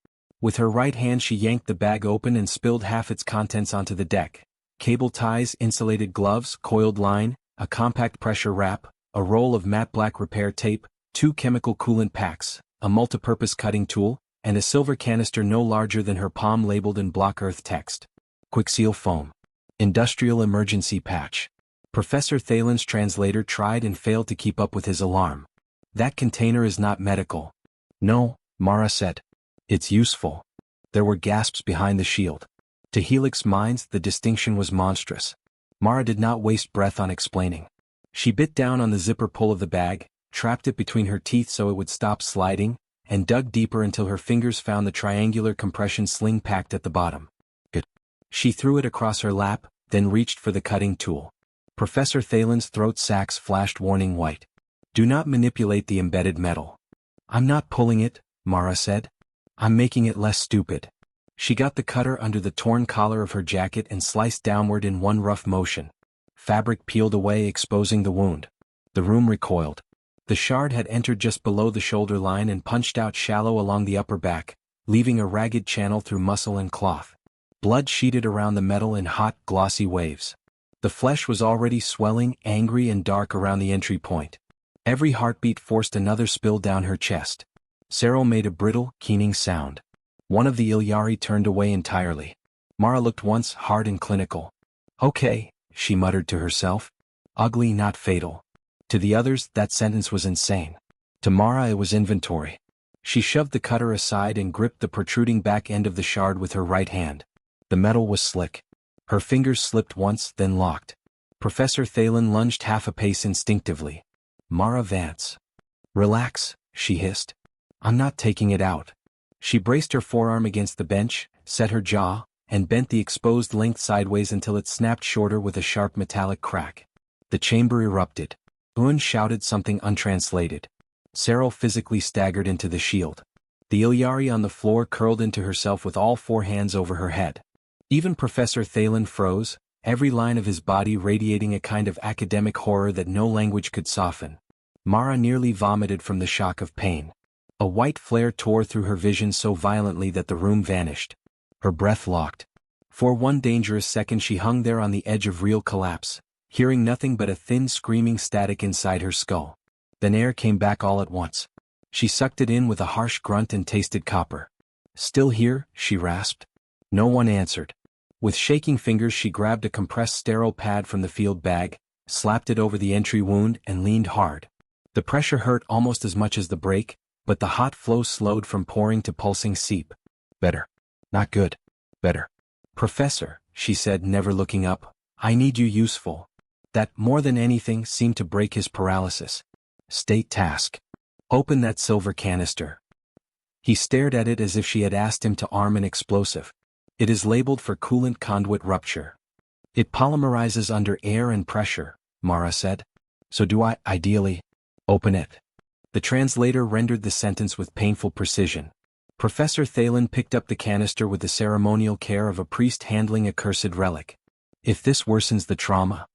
With her right hand she yanked the bag open and spilled half its contents onto the deck. Cable ties, insulated gloves, coiled line, a compact pressure wrap, a roll of matte black repair tape, 2 chemical coolant packs, a multipurpose cutting tool, and a silver canister no larger than her palm labeled in block earth text. Quick seal foam. Industrial emergency patch. Professor Thalen's translator tried and failed to keep up with his alarm. That container is not medical. No, Mara said. It's useful. There were gasps behind the shield. To Helix minds, the distinction was monstrous. Mara did not waste breath on explaining. She bit down on the zipper pull of the bag, trapped it between her teeth so it would stop sliding, and dug deeper until her fingers found the triangular compression sling packed at the bottom. Good. She threw it across her lap, then reached for the cutting tool. Professor Thalen's throat sacs flashed warning white. Do not manipulate the embedded metal. I'm not pulling it, Mara said. I'm making it less stupid. She got the cutter under the torn collar of her jacket and sliced downward in one rough motion. Fabric peeled away, exposing the wound. The room recoiled. The shard had entered just below the shoulder line and punched out shallow along the upper back, leaving a ragged channel through muscle and cloth. Blood sheeted around the metal in hot, glossy waves. The flesh was already swelling, angry and dark around the entry point. Every heartbeat forced another spill down her chest. Cyril made a brittle, keening sound. One of the Ilyari turned away entirely. Mara looked once hard and clinical. Okay, she muttered to herself. Ugly, not fatal. To the others, that sentence was insane. To Mara it was inventory. She shoved the cutter aside and gripped the protruding back end of the shard with her right hand. The metal was slick. Her fingers slipped once, then locked. Professor Thalen lunged half a pace instinctively. Mara Vance. Relax, she hissed. I'm not taking it out. She braced her forearm against the bench, set her jaw, and bent the exposed length sideways until it snapped shorter with a sharp metallic crack. The chamber erupted. Un shouted something untranslated. Cyril physically staggered into the shield. The Ilyari on the floor curled into herself with all 4 hands over her head. Even Professor Thalen froze, every line of his body radiating a kind of academic horror that no language could soften. Mara nearly vomited from the shock of pain. A white flare tore through her vision so violently that the room vanished. Her breath locked. For one dangerous second she hung there on the edge of real collapse, hearing nothing but a thin screaming static inside her skull. Then air came back all at once. She sucked it in with a harsh grunt and tasted copper. Still here, she rasped. No one answered. With shaking fingers she grabbed a compressed sterile pad from the field bag, slapped it over the entry wound and leaned hard. The pressure hurt almost as much as the break, but the hot flow slowed from pouring to pulsing seep. Better. Not good. Better. Professor, she said, never looking up, I need you useful. That, more than anything, seemed to break his paralysis. State task. Open that silver canister. He stared at it as if she had asked him to arm an explosive. It is labeled for coolant conduit rupture. It polymerizes under air and pressure, Mara said. So do I, ideally, open it? The translator rendered the sentence with painful precision. Professor Thalen picked up the canister with the ceremonial care of a priest handling a cursed relic. If this worsens the trauma,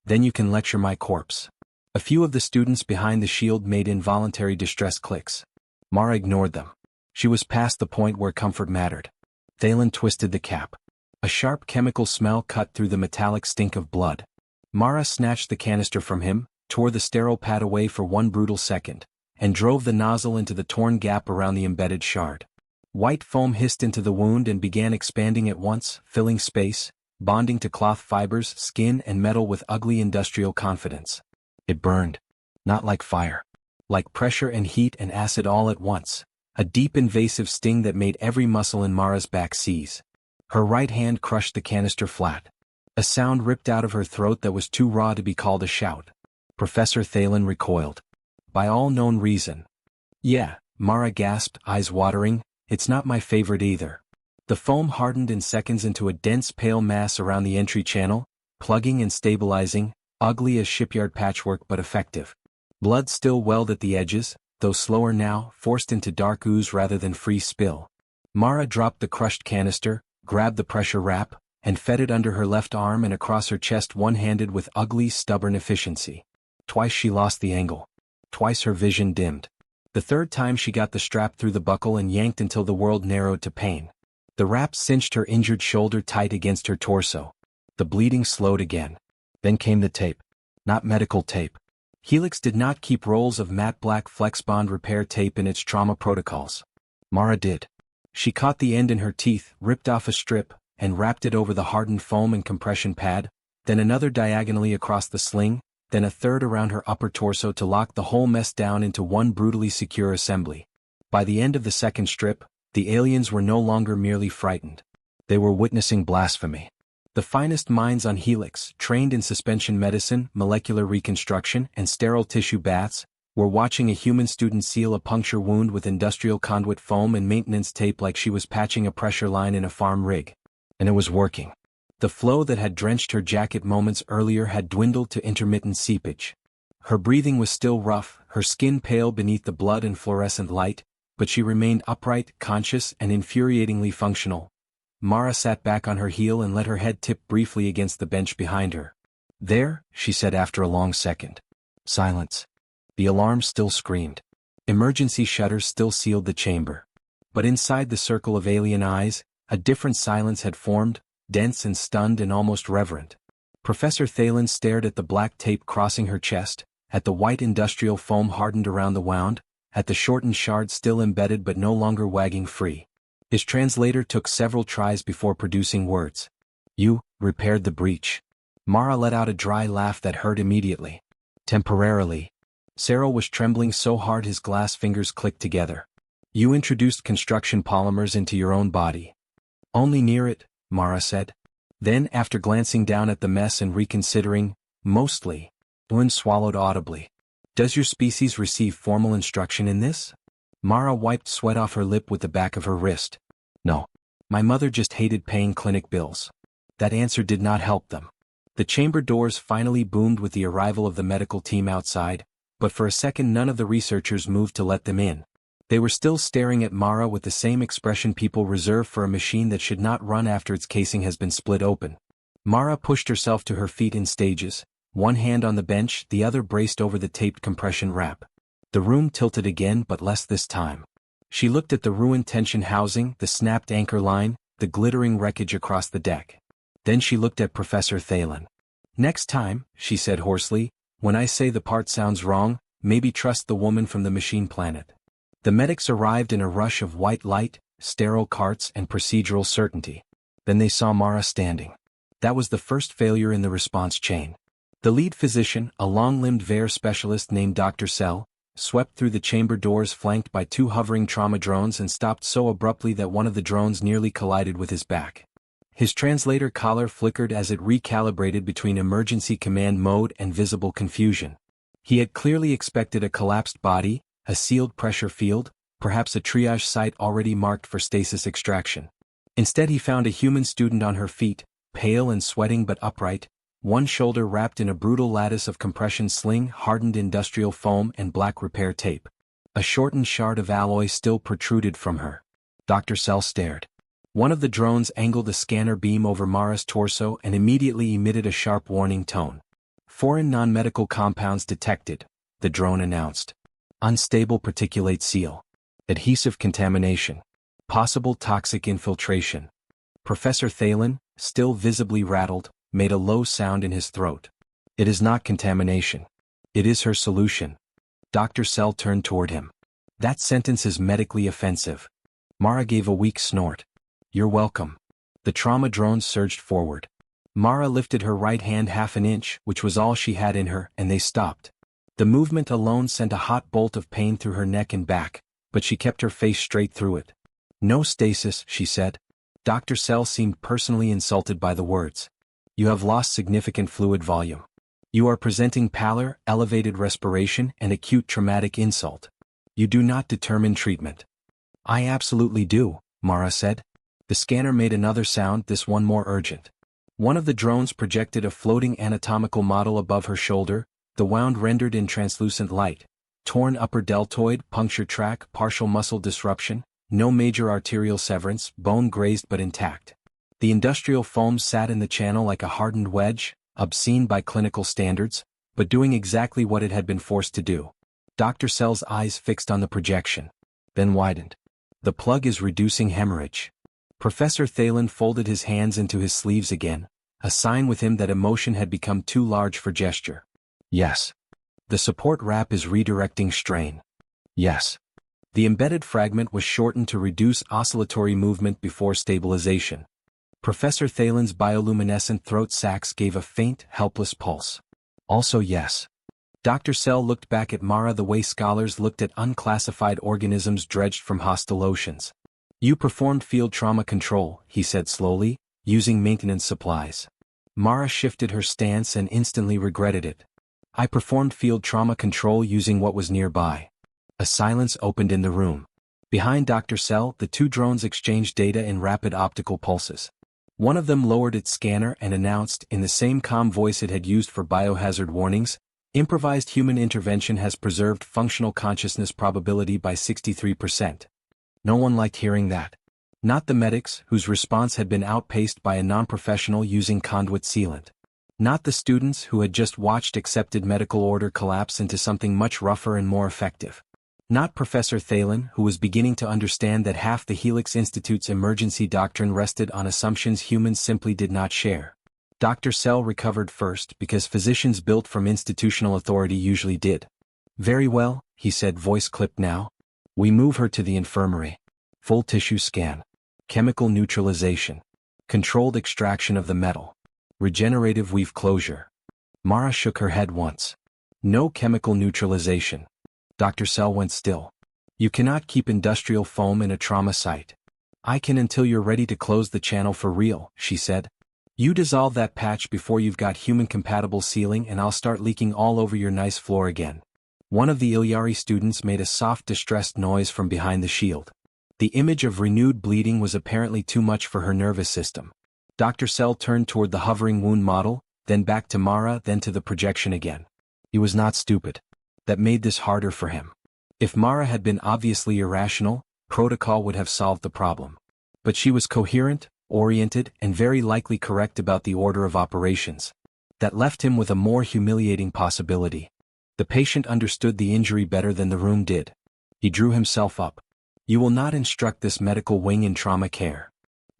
then you can lecture my corpse. A few of the students behind the shield made involuntary distress clicks. Mara ignored them. She was past the point where comfort mattered. Thalen twisted the cap. A sharp chemical smell cut through the metallic stink of blood. Mara snatched the canister from him, tore the sterile pad away for one brutal second, and drove the nozzle into the torn gap around the embedded shard. White foam hissed into the wound and began expanding at once, filling space, bonding to cloth fibers, skin and metal with ugly industrial confidence. It burned. Not like fire. Like pressure and heat and acid all at once. A deep invasive sting that made every muscle in Mara's back seize. Her right hand crushed the canister flat. A sound ripped out of her throat that was too raw to be called a shout. Professor Thalen recoiled. By all known reason. Yeah, Mara gasped, eyes watering, it's not my favorite either. The foam hardened in seconds into a dense pale mass around the entry channel, plugging and stabilizing, ugly as shipyard patchwork but effective. Blood still welled at the edges, though slower now, forced into dark ooze rather than free spill. Mara dropped the crushed canister, grabbed the pressure wrap, and fed it under her left arm and across her chest one-handed with ugly, stubborn efficiency. Twice she lost the angle. Twice her vision dimmed. The third time she got the strap through the buckle and yanked until the world narrowed to pain. The wrap cinched her injured shoulder tight against her torso. The bleeding slowed again. Then came the tape. Not medical tape. Helix did not keep rolls of matte black FlexBond repair tape in its trauma protocols. Mara did. She caught the end in her teeth, ripped off a strip, and wrapped it over the hardened foam and compression pad, then another diagonally across the sling, then a third around her upper torso to lock the whole mess down into one brutally secure assembly. By the end of the second strip, the aliens were no longer merely frightened. They were witnessing blasphemy. The finest minds on Helix, trained in suspension medicine, molecular reconstruction, and sterile tissue baths, were watching a human student seal a puncture wound with industrial conduit foam and maintenance tape like she was patching a pressure line in a farm rig. And it was working. The flow that had drenched her jacket moments earlier had dwindled to intermittent seepage. Her breathing was still rough, her skin pale beneath the blood and fluorescent light, but she remained upright, conscious, and infuriatingly functional. Mara sat back on her heel and let her head tip briefly against the bench behind her. There, she said after a long second. Silence. The alarm still screamed. Emergency shutters still sealed the chamber. But inside the circle of alien eyes, a different silence had formed, dense and stunned and almost reverent. Professor Thalen stared at the black tape crossing her chest, at the white industrial foam hardened around the wound, at the shortened shard still embedded but no longer wagging free. His translator took several tries before producing words. You repaired the breach. Mara let out a dry laugh that hurt immediately. Temporarily. Cyril was trembling so hard his glass fingers clicked together. You introduced construction polymers into your own body. Only near it, Mara said. Then, after glancing down at the mess and reconsidering, mostly, Boone swallowed audibly. Does your species receive formal instruction in this? Mara wiped sweat off her lip with the back of her wrist. No. My mother just hated paying clinic bills. That answer did not help them. The chamber doors finally boomed with the arrival of the medical team outside, but for a second none of the researchers moved to let them in. They were still staring at Mara with the same expression people reserve for a machine that should not run after its casing has been split open. Mara pushed herself to her feet in stages, one hand on the bench, the other braced over the taped compression wrap. The room tilted again but less this time. She looked at the ruined tension housing, the snapped anchor line, the glittering wreckage across the deck. Then she looked at Professor Thalen. Next time, she said hoarsely, when I say the part sounds wrong, maybe trust the woman from the machine planet. The medics arrived in a rush of white light, sterile carts and procedural certainty. Then they saw Mara standing. That was the first failure in the response chain. The lead physician, a long-limbed VAR specialist named Dr. Sell, swept through the chamber doors flanked by two hovering trauma drones and stopped so abruptly that one of the drones nearly collided with his back. His translator collar flickered as it recalibrated between emergency command mode and visible confusion. He had clearly expected a collapsed body, a sealed pressure field, perhaps a triage site already marked for stasis extraction. Instead he found a human student on her feet, pale and sweating but upright, one shoulder wrapped in a brutal lattice of compression sling, hardened industrial foam and black repair tape. A shortened shard of alloy still protruded from her. Dr. Sell stared. One of the drones angled a scanner beam over Mara's torso and immediately emitted a sharp warning tone. Foreign non-medical compounds detected, the drone announced. Unstable particulate seal. Adhesive contamination. Possible toxic infiltration. Professor Thalen, still visibly rattled, made a low sound in his throat. It is not contamination. It is her solution. Dr. Sell turned toward him. That sentence is medically offensive. Mara gave a weak snort. You're welcome. The trauma drones surged forward. Mara lifted her right hand half an inch, which was all she had in her, and they stopped. The movement alone sent a hot bolt of pain through her neck and back, but she kept her face straight through it. No stasis, she said. Dr. Sell seemed personally insulted by the words. You have lost significant fluid volume. You are presenting pallor, elevated respiration, and acute traumatic insult. You do not determine treatment. I absolutely do, Mara said. The scanner made another sound, this one more urgent. One of the drones projected a floating anatomical model above her shoulder, the wound rendered in translucent light. Torn upper deltoid, puncture track, partial muscle disruption, no major arterial severance, bone grazed but intact. The industrial foam sat in the channel like a hardened wedge, obscene by clinical standards, but doing exactly what it had been forced to do. Dr. Sell's eyes fixed on the projection, then widened. The plug is reducing hemorrhage. Professor Thalen folded his hands into his sleeves again, a sign with him that emotion had become too large for gesture. Yes. The support wrap is redirecting strain. Yes. The embedded fragment was shortened to reduce oscillatory movement before stabilization. Professor Thalen's bioluminescent throat sacs gave a faint, helpless pulse. Also yes. Dr. Sell looked back at Mara the way scholars looked at unclassified organisms dredged from hostile oceans. You performed field trauma control, he said slowly, using maintenance supplies. Mara shifted her stance and instantly regretted it. I performed field trauma control using what was nearby. A silence opened in the room. Behind Dr. Sell, the two drones exchanged data in rapid optical pulses. One of them lowered its scanner and announced, in the same calm voice it had used for biohazard warnings, improvised human intervention has preserved functional consciousness probability by 63%. No one liked hearing that. Not the medics, whose response had been outpaced by a non-professional using conduit sealant. Not the students who had just watched accepted medical order collapse into something much rougher and more effective. Not Professor Thalen, who was beginning to understand that half the Helix Institute's emergency doctrine rested on assumptions humans simply did not share. Dr. Sell recovered first because physicians built from institutional authority usually did. Very well, he said, voice clipped now. We move her to the infirmary. Full tissue scan. Chemical neutralization. Controlled extraction of the metal. Regenerative weave closure. Mara shook her head once. No chemical neutralization. Dr. Sell went still. You cannot keep industrial foam in a trauma site. I can until you're ready to close the channel for real, she said. You dissolve that patch before you've got human-compatible sealing and I'll start leaking all over your nice floor again. One of the Ilyari students made a soft distressed noise from behind the shield. The image of renewed bleeding was apparently too much for her nervous system. Dr. Sell turned toward the hovering wound model, then back to Mara, then to the projection again. He was not stupid. That made this harder for him. If Mara had been obviously irrational, protocol would have solved the problem. But she was coherent, oriented, and very likely correct about the order of operations. That left him with a more humiliating possibility. The patient understood the injury better than the room did. He drew himself up. You will not instruct this medical wing in trauma care.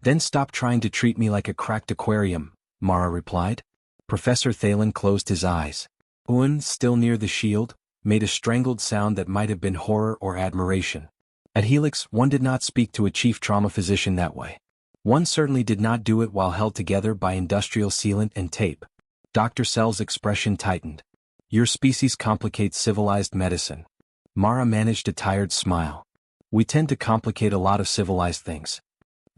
Then stop trying to treat me like a cracked aquarium, Mara replied. Professor Thalen closed his eyes. Owen, still near the shield, made a strangled sound that might have been horror or admiration. At Helix, one did not speak to a chief trauma physician that way. One certainly did not do it while held together by industrial sealant and tape. Dr. Sell's expression tightened. Your species complicates civilized medicine. Mara managed a tired smile. We tend to complicate a lot of civilized things.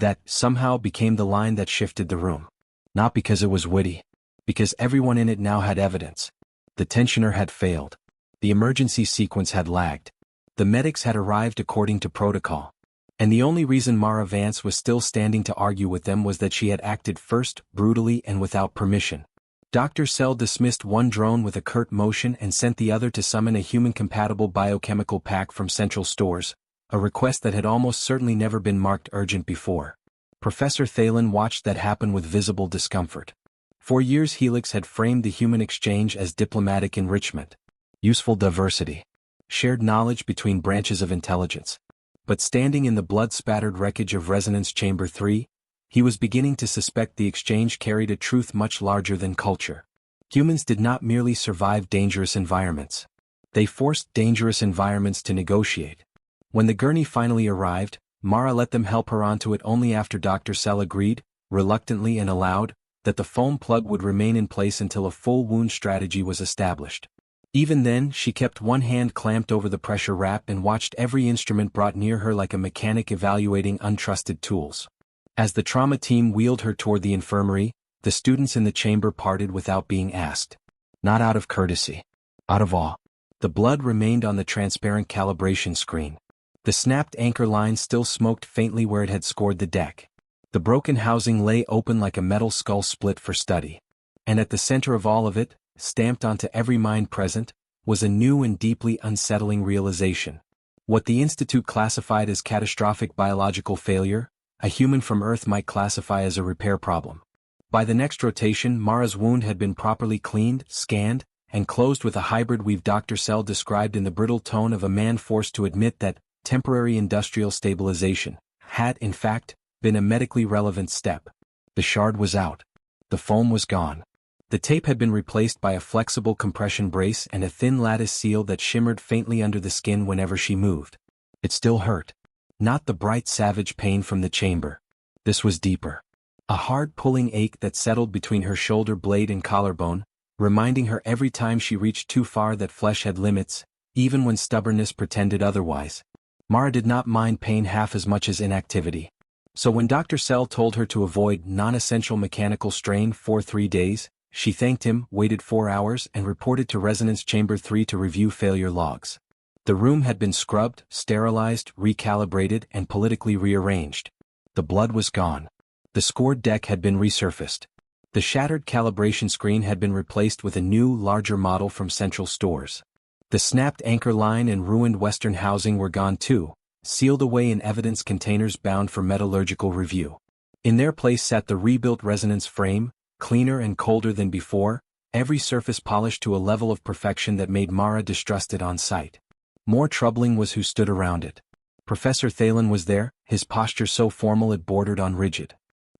That, somehow, became the line that shifted the room. Not because it was witty. Because everyone in it now had evidence. The tensioner had failed. The emergency sequence had lagged. The medics had arrived according to protocol. And the only reason Mara Vance was still standing to argue with them was that she had acted first, brutally and without permission. Dr. Sell dismissed one drone with a curt motion and sent the other to summon a human-compatible biochemical pack from Central Stores, a request that had almost certainly never been marked urgent before. Professor Thalen watched that happen with visible discomfort. For years Helix had framed the human exchange as diplomatic enrichment, useful diversity, shared knowledge between branches of intelligence. But standing in the blood-spattered wreckage of Resonance Chamber 3, he was beginning to suspect the exchange carried a truth much larger than culture. Humans did not merely survive dangerous environments. They forced dangerous environments to negotiate. When the gurney finally arrived, Mara let them help her onto it only after Dr. Sell agreed, reluctantly and aloud, that the foam plug would remain in place until a full wound strategy was established. Even then, she kept one hand clamped over the pressure wrap and watched every instrument brought near her like a mechanic evaluating untrusted tools. As the trauma team wheeled her toward the infirmary, the students in the chamber parted without being asked. Not out of courtesy. Out of awe. The blood remained on the transparent calibration screen. The snapped anchor line still smoked faintly where it had scored the deck. The broken housing lay open like a metal skull split for study. And at the center of all of it, stamped onto every mind present, was a new and deeply unsettling realization. What the Institute classified as catastrophic biological failure, a human from Earth might classify as a repair problem. By the next rotation, Mara's wound had been properly cleaned, scanned, and closed with a hybrid weave Dr. Sell described in the brittle tone of a man forced to admit that temporary industrial stabilization had, in fact, been a medically relevant step. The shard was out. The foam was gone. The tape had been replaced by a flexible compression brace and a thin lattice seal that shimmered faintly under the skin whenever she moved. It still hurt. Not the bright savage pain from the chamber. This was deeper. A hard pulling ache that settled between her shoulder blade and collarbone, reminding her every time she reached too far that flesh had limits, even when stubbornness pretended otherwise. Mara did not mind pain half as much as inactivity. So when Dr. Sell told her to avoid non-essential mechanical strain for 3 days, she thanked him, waited 4 hours, and reported to Resonance Chamber 3 to review failure logs. The room had been scrubbed, sterilized, recalibrated, and politically rearranged. The blood was gone. The scored deck had been resurfaced. The shattered calibration screen had been replaced with a new, larger model from Central Stores. The snapped anchor line and ruined western housing were gone too, sealed away in evidence containers bound for metallurgical review. In their place sat the rebuilt resonance frame, cleaner and colder than before, every surface polished to a level of perfection that made Mara distrust it on sight. More troubling was who stood around it. Professor Thalen was there, his posture so formal it bordered on rigid.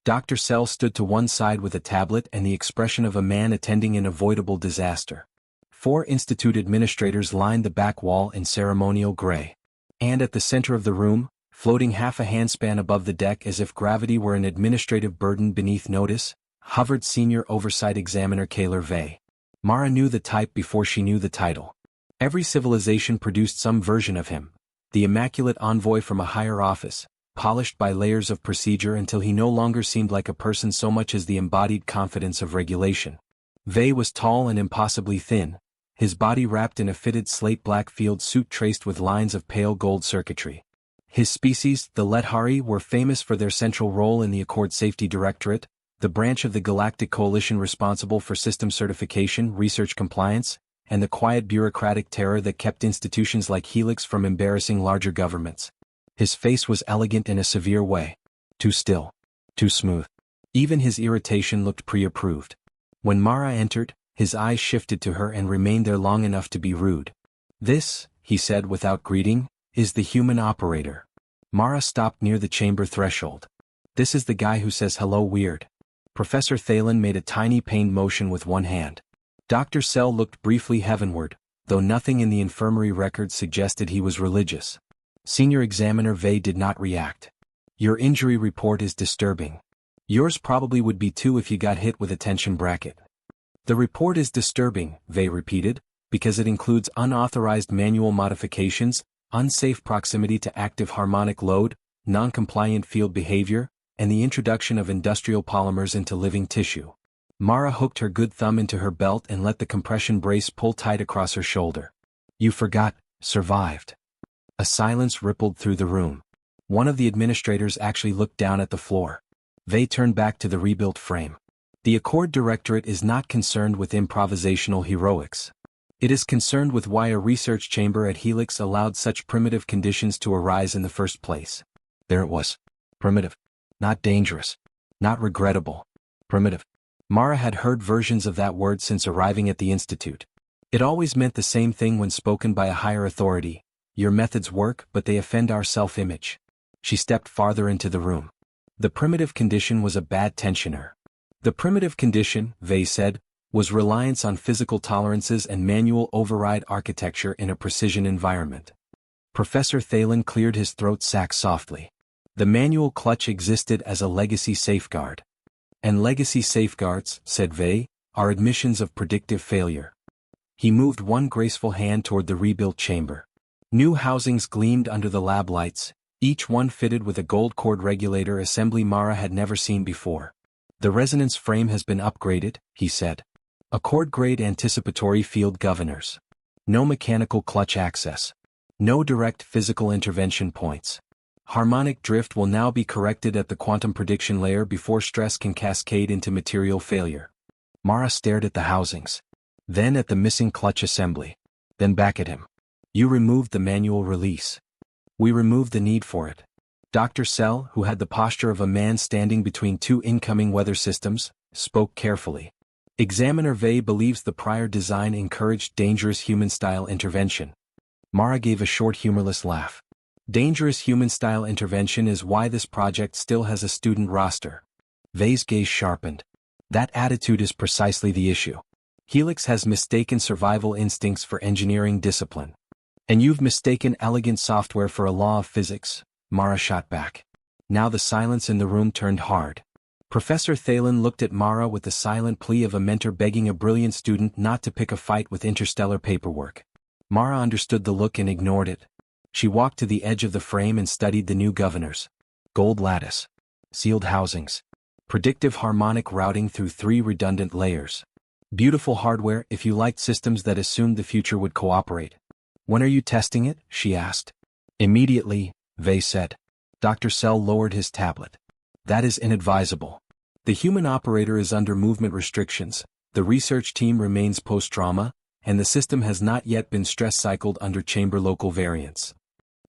Dr. Sell stood to one side with a tablet and the expression of a man attending an avoidable disaster. 4 institute administrators lined the back wall in ceremonial gray. And at the center of the room, floating half a handspan above the deck as if gravity were an administrative burden beneath notice, hovered Senior Oversight Examiner Kaler Vey. Mara knew the type before she knew the title. Every civilization produced some version of him, the immaculate envoy from a higher office, polished by layers of procedure until he no longer seemed like a person so much as the embodied confidence of regulation. Vey was tall and impossibly thin, his body wrapped in a fitted slate-black field suit traced with lines of pale gold circuitry. His species, the Lethari, were famous for their central role in the Accord Safety Directorate, the branch of the Galactic Coalition responsible for system certification, research compliance, and the quiet bureaucratic terror that kept institutions like Helix from embarrassing larger governments. His face was elegant in a severe way. Too still. Too smooth. Even his irritation looked pre-approved. When Mara entered, his eyes shifted to her and remained there long enough to be rude. "This," he said without greeting, "is the human operator." Mara stopped near the chamber threshold. "This is the guy who says hello weird." Professor Thalen made a tiny pained motion with one hand. Dr. Sell looked briefly heavenward, though nothing in the infirmary records suggested he was religious. Senior Examiner Vey did not react. "Your injury report is disturbing. Yours probably would be too if you got hit with a tension bracket." "The report is disturbing," Vey repeated, "because it includes unauthorized manual modifications, unsafe proximity to active harmonic load, non-compliant field behavior, and the introduction of industrial polymers into living tissue. Mara hooked her good thumb into her belt and let the compression brace pull tight across her shoulder. You forgot, survived. A silence rippled through the room. One of the administrators actually looked down at the floor. They turned back to the rebuilt frame. The Accord Directorate is not concerned with improvisational heroics. It is concerned with why a research chamber at Helix allowed such primitive conditions to arise in the first place. There it was. Primitive. Not dangerous. Not regrettable. Primitive. Mara had heard versions of that word since arriving at the Institute. It always meant the same thing when spoken by a higher authority. Your methods work, but they offend our self-image. She stepped farther into the room. The primitive condition was a bad tensioner. The primitive condition, they said, was reliance on physical tolerances and manual override architecture in a precision environment. Professor Thalen cleared his throat sac softly. The manual clutch existed as a legacy safeguard. And legacy safeguards, said Vey, are admissions of predictive failure. He moved one graceful hand toward the rebuilt chamber. New housings gleamed under the lab lights, each one fitted with a gold cord regulator assembly Mara had never seen before. The resonance frame has been upgraded, he said. Accord-grade anticipatory field governors. No mechanical clutch access. No direct physical intervention points. Harmonic drift will now be corrected at the quantum prediction layer before stress can cascade into material failure. Mara stared at the housings. Then at the missing clutch assembly. Then back at him. You removed the manual release. We removed the need for it. Dr. Sell, who had the posture of a man standing between two incoming weather systems, spoke carefully. Examiner Vey believes the prior design encouraged dangerous human-style intervention. Mara gave a short humorless laugh. Dangerous human-style intervention is why this project still has a student roster. Vey's gaze sharpened. That attitude is precisely the issue. Helix has mistaken survival instincts for engineering discipline. And you've mistaken elegant software for a law of physics, Mara shot back. Now the silence in the room turned hard. Professor Thalen looked at Mara with the silent plea of a mentor begging a brilliant student not to pick a fight with interstellar paperwork. Mara understood the look and ignored it. She walked to the edge of the frame and studied the new governors. Gold lattice. Sealed housings. Predictive harmonic routing through 3 redundant layers. Beautiful hardware if you liked systems that assumed the future would cooperate. When are you testing it? She asked. Immediately, Vey said. Dr. Sell lowered his tablet. That is inadvisable. The human operator is under movement restrictions, the research team remains post-trauma, and the system has not yet been stress-cycled under chamber local variants.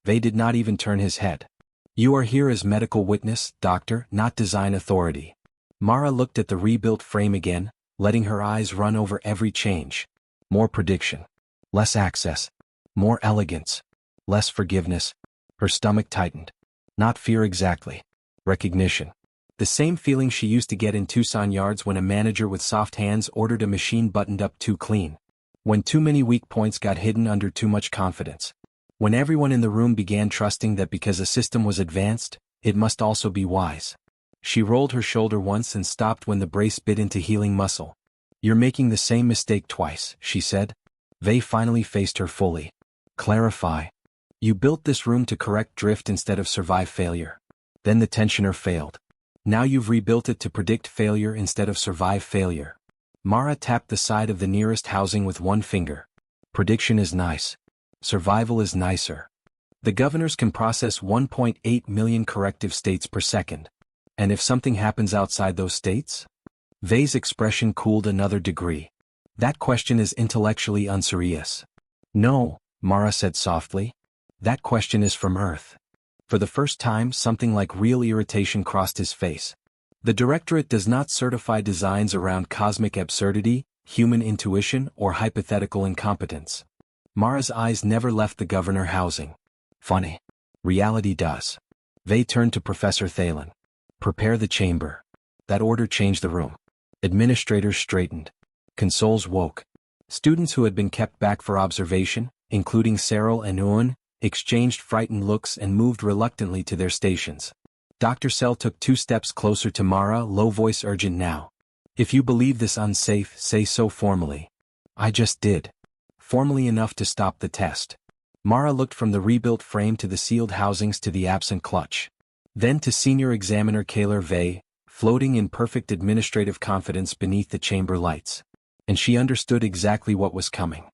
Vey did not even turn his head. You are here as medical witness, doctor, not design authority. Mara looked at the rebuilt frame again, letting her eyes run over every change. More prediction. Less access. More elegance. Less forgiveness. Her stomach tightened. Not fear exactly. Recognition. The same feeling she used to get in Tucson Yards when a manager with soft hands ordered a machine buttoned up too clean. When too many weak points got hidden under too much confidence. When everyone in the room began trusting that because a system was advanced, it must also be wise. She rolled her shoulder once and stopped when the brace bit into healing muscle. You're making the same mistake twice, she said. Vey finally faced her fully. Clarify. You built this room to correct drift instead of survive failure. Then the tensioner failed. Now you've rebuilt it to predict failure instead of survive failure. Mara tapped the side of the nearest housing with one finger. Prediction is nice. Survival is nicer. The governors can process 1.8 million corrective states per second. And if something happens outside those states? Vey's expression cooled another degree. That question is intellectually unserious. No, Mara said softly. That question is from Earth. For the first time, something like real irritation crossed his face. The Directorate does not certify designs around cosmic absurdity, human intuition, or hypothetical incompetence. Mara's eyes never left the governor housing. Funny. Reality does. Vey turned to Professor Thalen. Prepare the chamber. That order changed the room. Administrators straightened. Consoles woke. Students who had been kept back for observation, including Cyril and Ewan, exchanged frightened looks and moved reluctantly to their stations. Dr. Sell took 2 steps closer to Mara, low voice urgent now. If you believe this unsafe, say so formally. I just did. Formally enough to stop the test. Mara looked from the rebuilt frame to the sealed housings to the absent clutch. Then to Senior Examiner Kaler Vey, floating in perfect administrative confidence beneath the chamber lights. And she understood exactly what was coming.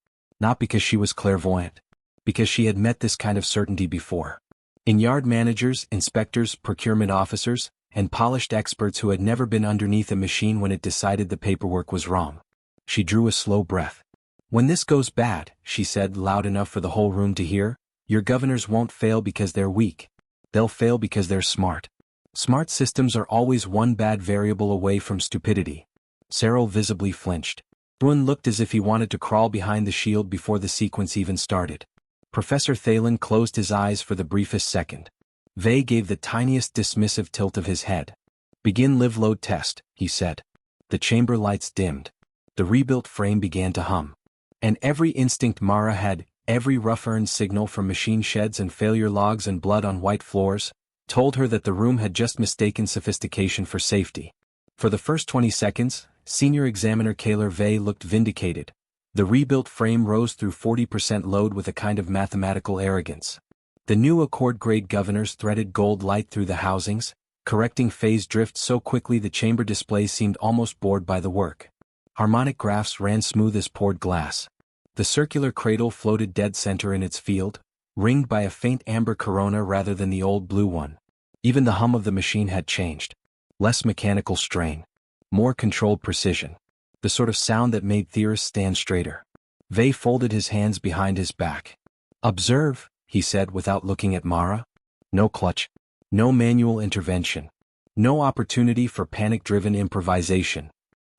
Not because she was clairvoyant. Because she had met this kind of certainty before. In yard managers, inspectors, procurement officers, and polished experts who had never been underneath a machine when it decided the paperwork was wrong. She drew a slow breath. When this goes bad, she said loud enough for the whole room to hear, your governors won't fail because they're weak. They'll fail because they're smart. Smart systems are always one bad variable away from stupidity. Cyril visibly flinched. Bruin looked as if he wanted to crawl behind the shield before the sequence even started. Professor Thalen closed his eyes for the briefest second. Vey gave the tiniest dismissive tilt of his head. Begin live load test, he said. The chamber lights dimmed. The rebuilt frame began to hum. And every instinct Mara had, every rough-earned signal from machine sheds and failure logs and blood on white floors, told her that the room had just mistaken sophistication for safety. For the first 20 seconds, Senior Examiner Kaler Vey looked vindicated. The rebuilt frame rose through 40% load with a kind of mathematical arrogance. The new Accord-grade governors threaded gold light through the housings, correcting phase drift so quickly the chamber display seemed almost bored by the work. Harmonic graphs ran smooth as poured glass. The circular cradle floated dead center in its field, ringed by a faint amber corona rather than the old blue one. Even the hum of the machine had changed. Less mechanical strain. More controlled precision. The sort of sound that made theorists stand straighter. Vey folded his hands behind his back. Observe, he said without looking at Mara. No clutch. No manual intervention. No opportunity for panic-driven improvisation.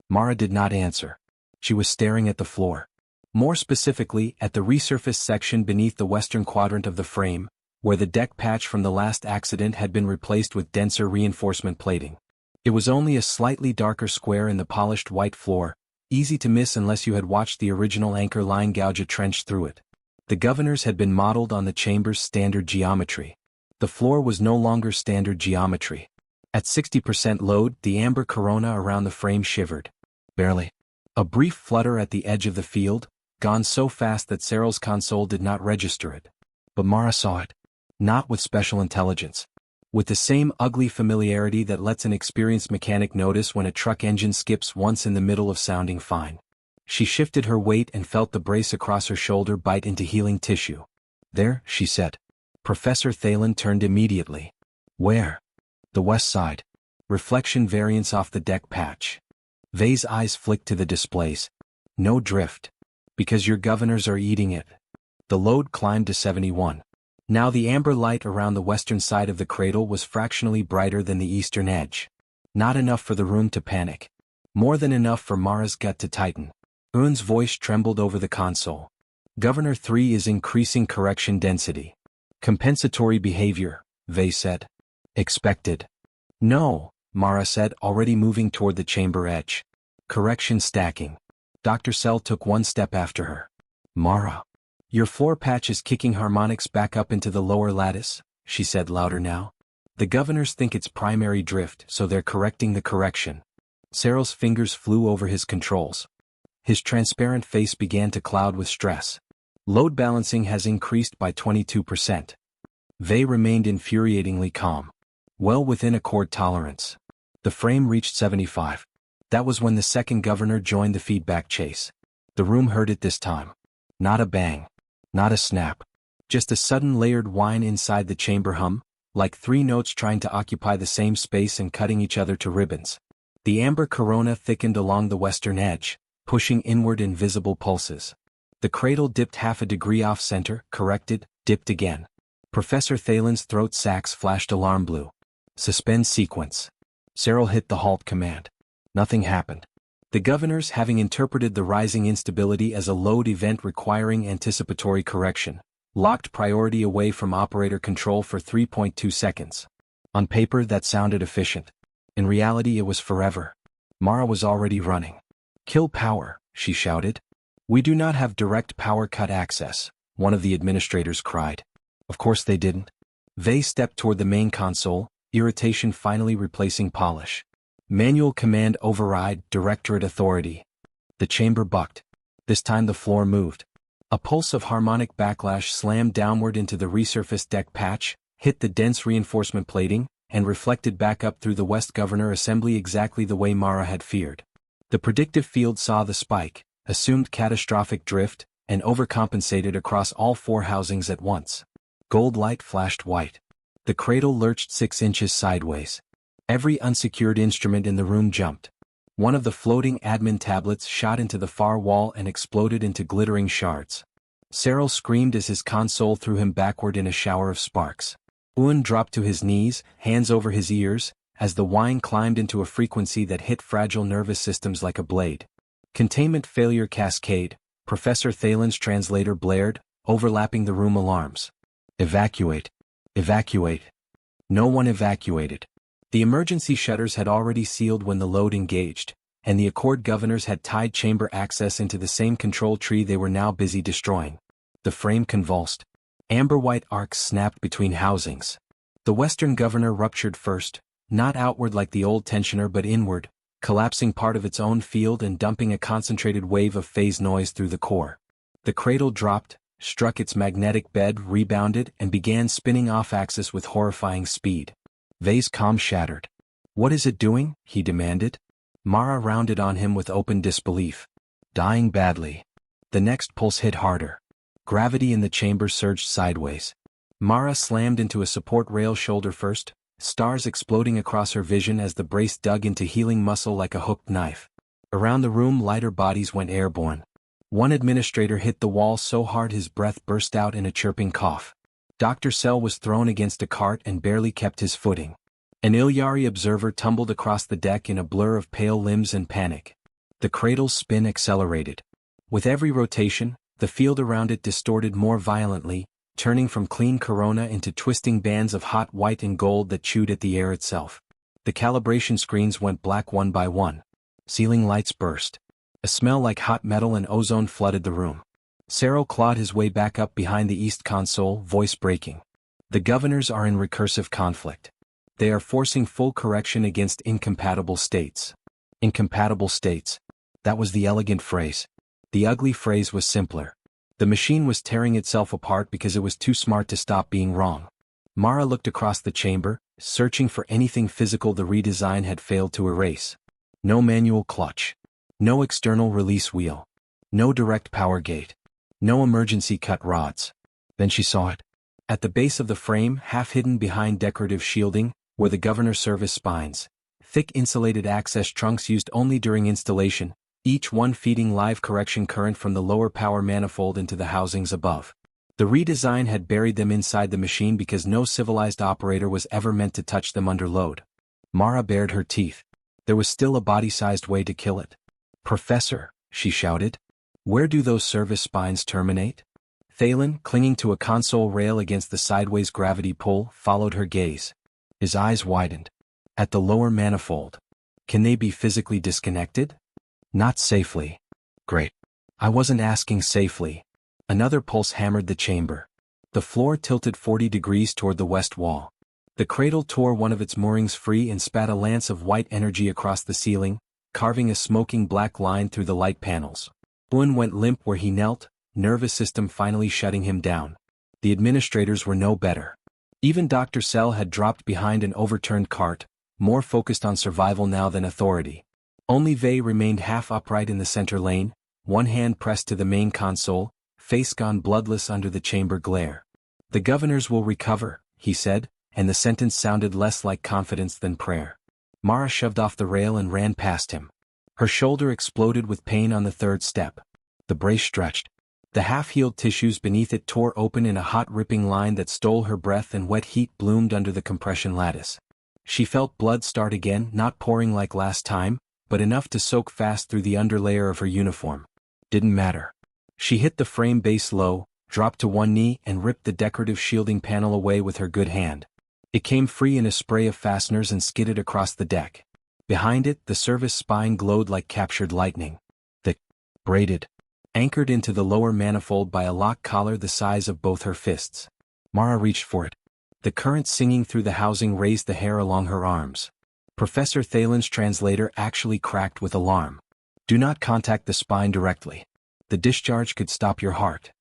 Mara did not answer. She was staring at the floor. More specifically, at the resurfaced section beneath the western quadrant of the frame, where the deck patch from the last accident had been replaced with denser reinforcement plating. It was only a slightly darker square in the polished white floor, easy to miss unless you had watched the original anchor line gouge a trench through it. The governors had been modeled on the chamber's standard geometry. The floor was no longer standard geometry. At 60% load, the amber corona around the frame shivered. Barely. A brief flutter at the edge of the field, gone so fast that Cyril's console did not register it. But Mara saw it. Not with special intelligence. With the same ugly familiarity that lets an experienced mechanic notice when a truck engine skips once in the middle of sounding fine. She shifted her weight and felt the brace across her shoulder bite into healing tissue. There, she said. Professor Thalen turned immediately. Where? The west side. Reflection variance off the deck patch. Vey's eyes flicked to the displays. No drift. Because your governors are eating it. The load climbed to 71. Now the amber light around the western side of the cradle was fractionally brighter than the eastern edge. Not enough for the room to panic. More than enough for Mara's gut to tighten. Un's voice trembled over the console. Governor 3 is increasing correction density. Compensatory behavior, Vey said. Expected. No, Mara said, already moving toward the chamber edge. Correction stacking. Dr. Sell took one step after her. Mara. Your floor patch is kicking harmonics back up into the lower lattice, she said louder now. The governors think it's primary drift, so they're correcting the correction. Cyril's fingers flew over his controls. His transparent face began to cloud with stress. Load balancing has increased by 22%. Vey remained infuriatingly calm. Well within accord tolerance. The frame reached 75. That was when the second governor joined the feedback chase. The room heard it this time. Not a bang. Not a snap. Just a sudden layered whine inside the chamber hum, like three notes trying to occupy the same space and cutting each other to ribbons. The amber corona thickened along the western edge, pushing inward in visible pulses. The cradle dipped half a degree off center, corrected, dipped again. Professor Thalen's throat sacs flashed alarm blue. Suspend sequence. Cyril hit the halt command. Nothing happened. The governors, having interpreted the rising instability as a load event requiring anticipatory correction, locked priority away from operator control for 3.2 seconds. On paper that sounded efficient. In reality it was forever. Mara was already running. Kill power, she shouted. We do not have direct power cut access, one of the administrators cried. Of course they didn't. Vey stepped toward the main console, irritation finally replacing polish. Manual command override, directorate authority. The chamber bucked. This time the floor moved. A pulse of harmonic backlash slammed downward into the resurfaced deck patch, hit the dense reinforcement plating, and reflected back up through the West Governor Assembly exactly the way Mara had feared. The predictive field saw the spike, assumed catastrophic drift, and overcompensated across all 4 housings at once. Gold light flashed white. The cradle lurched 6 inches sideways. Every unsecured instrument in the room jumped. One of the floating admin tablets shot into the far wall and exploded into glittering shards. Cyril screamed as his console threw him backward in a shower of sparks. Owen dropped to his knees, hands over his ears, as the whine climbed into a frequency that hit fragile nervous systems like a blade. Containment failure cascade, Professor Thalen's translator blared, overlapping the room alarms. Evacuate. Evacuate. No one evacuated. The emergency shutters had already sealed when the load engaged, and the Accord governors had tied chamber access into the same control tree they were now busy destroying. The frame convulsed. Amber-white arcs snapped between housings. The Western governor ruptured first, not outward like the old tensioner but inward, collapsing part of its own field and dumping a concentrated wave of phase noise through the core. The cradle dropped, struck its magnetic bed, rebounded, and began spinning off-axis with horrifying speed. Vay's calm shattered. "What is it doing?" he demanded. Mara rounded on him with open disbelief. "Dying badly." The next pulse hit harder. Gravity in the chamber surged sideways. Mara slammed into a support rail shoulder first, stars exploding across her vision as the brace dug into healing muscle like a hooked knife. Around the room lighter bodies went airborne. One administrator hit the wall so hard his breath burst out in a chirping cough. Dr. Sell was thrown against a cart and barely kept his footing. An Ilyari observer tumbled across the deck in a blur of pale limbs and panic. The cradle's spin accelerated. With every rotation, the field around it distorted more violently, turning from clean corona into twisting bands of hot white and gold that chewed at the air itself. The calibration screens went black one by one. Ceiling lights burst. A smell like hot metal and ozone flooded the room. Cyril clawed his way back up behind the east console, voice breaking. "The governors are in recursive conflict. They are forcing full correction against incompatible states." Incompatible states. That was the elegant phrase. The ugly phrase was simpler. The machine was tearing itself apart because it was too smart to stop being wrong. Mara looked across the chamber, searching for anything physical the redesign had failed to erase. No manual clutch. No external release wheel. No direct power gate. No emergency cut rods. Then she saw it. At the base of the frame, half hidden behind decorative shielding, were the governor service spines. Thick insulated access trunks used only during installation, each one feeding live correction current from the lower power manifold into the housings above. The redesign had buried them inside the machine because no civilized operator was ever meant to touch them under load. Mara bared her teeth. There was still a body-sized way to kill it. "Professor," she shouted. "Where do those service spines terminate?" Thalen, clinging to a console rail against the sideways gravity pull, followed her gaze. His eyes widened. "At the lower manifold. Can they be physically disconnected?" "Not safely." "Great. I wasn't asking safely." Another pulse hammered the chamber. The floor tilted 40 degrees toward the west wall. The cradle tore one of its moorings free and spat a lance of white energy across the ceiling, carving a smoking black line through the light panels. Owen went limp where he knelt, nervous system finally shutting him down. The administrators were no better. Even Dr. Sell had dropped behind an overturned cart, more focused on survival now than authority. Only Vay remained half upright in the center lane, one hand pressed to the main console, face gone bloodless under the chamber glare. "The governors will recover," he said, and the sentence sounded less like confidence than prayer. Mara shoved off the rail and ran past him. Her shoulder exploded with pain on the third step. The brace stretched. The half-healed tissues beneath it tore open in a hot ripping line that stole her breath and wet heat bloomed under the compression lattice. She felt blood start again, not pouring like last time, but enough to soak fast through the underlayer of her uniform. Didn't matter. She hit the frame base low, dropped to one knee and ripped the decorative shielding panel away with her good hand. It came free in a spray of fasteners and skidded across the deck. Behind it, the service spine glowed like captured lightning. Thick, braided, anchored into the lower manifold by a lock collar the size of both her fists. Mara reached for it. The current singing through the housing raised the hair along her arms. Professor Thalen's translator actually cracked with alarm. "Do not contact the spine directly. The discharge could stop your heart."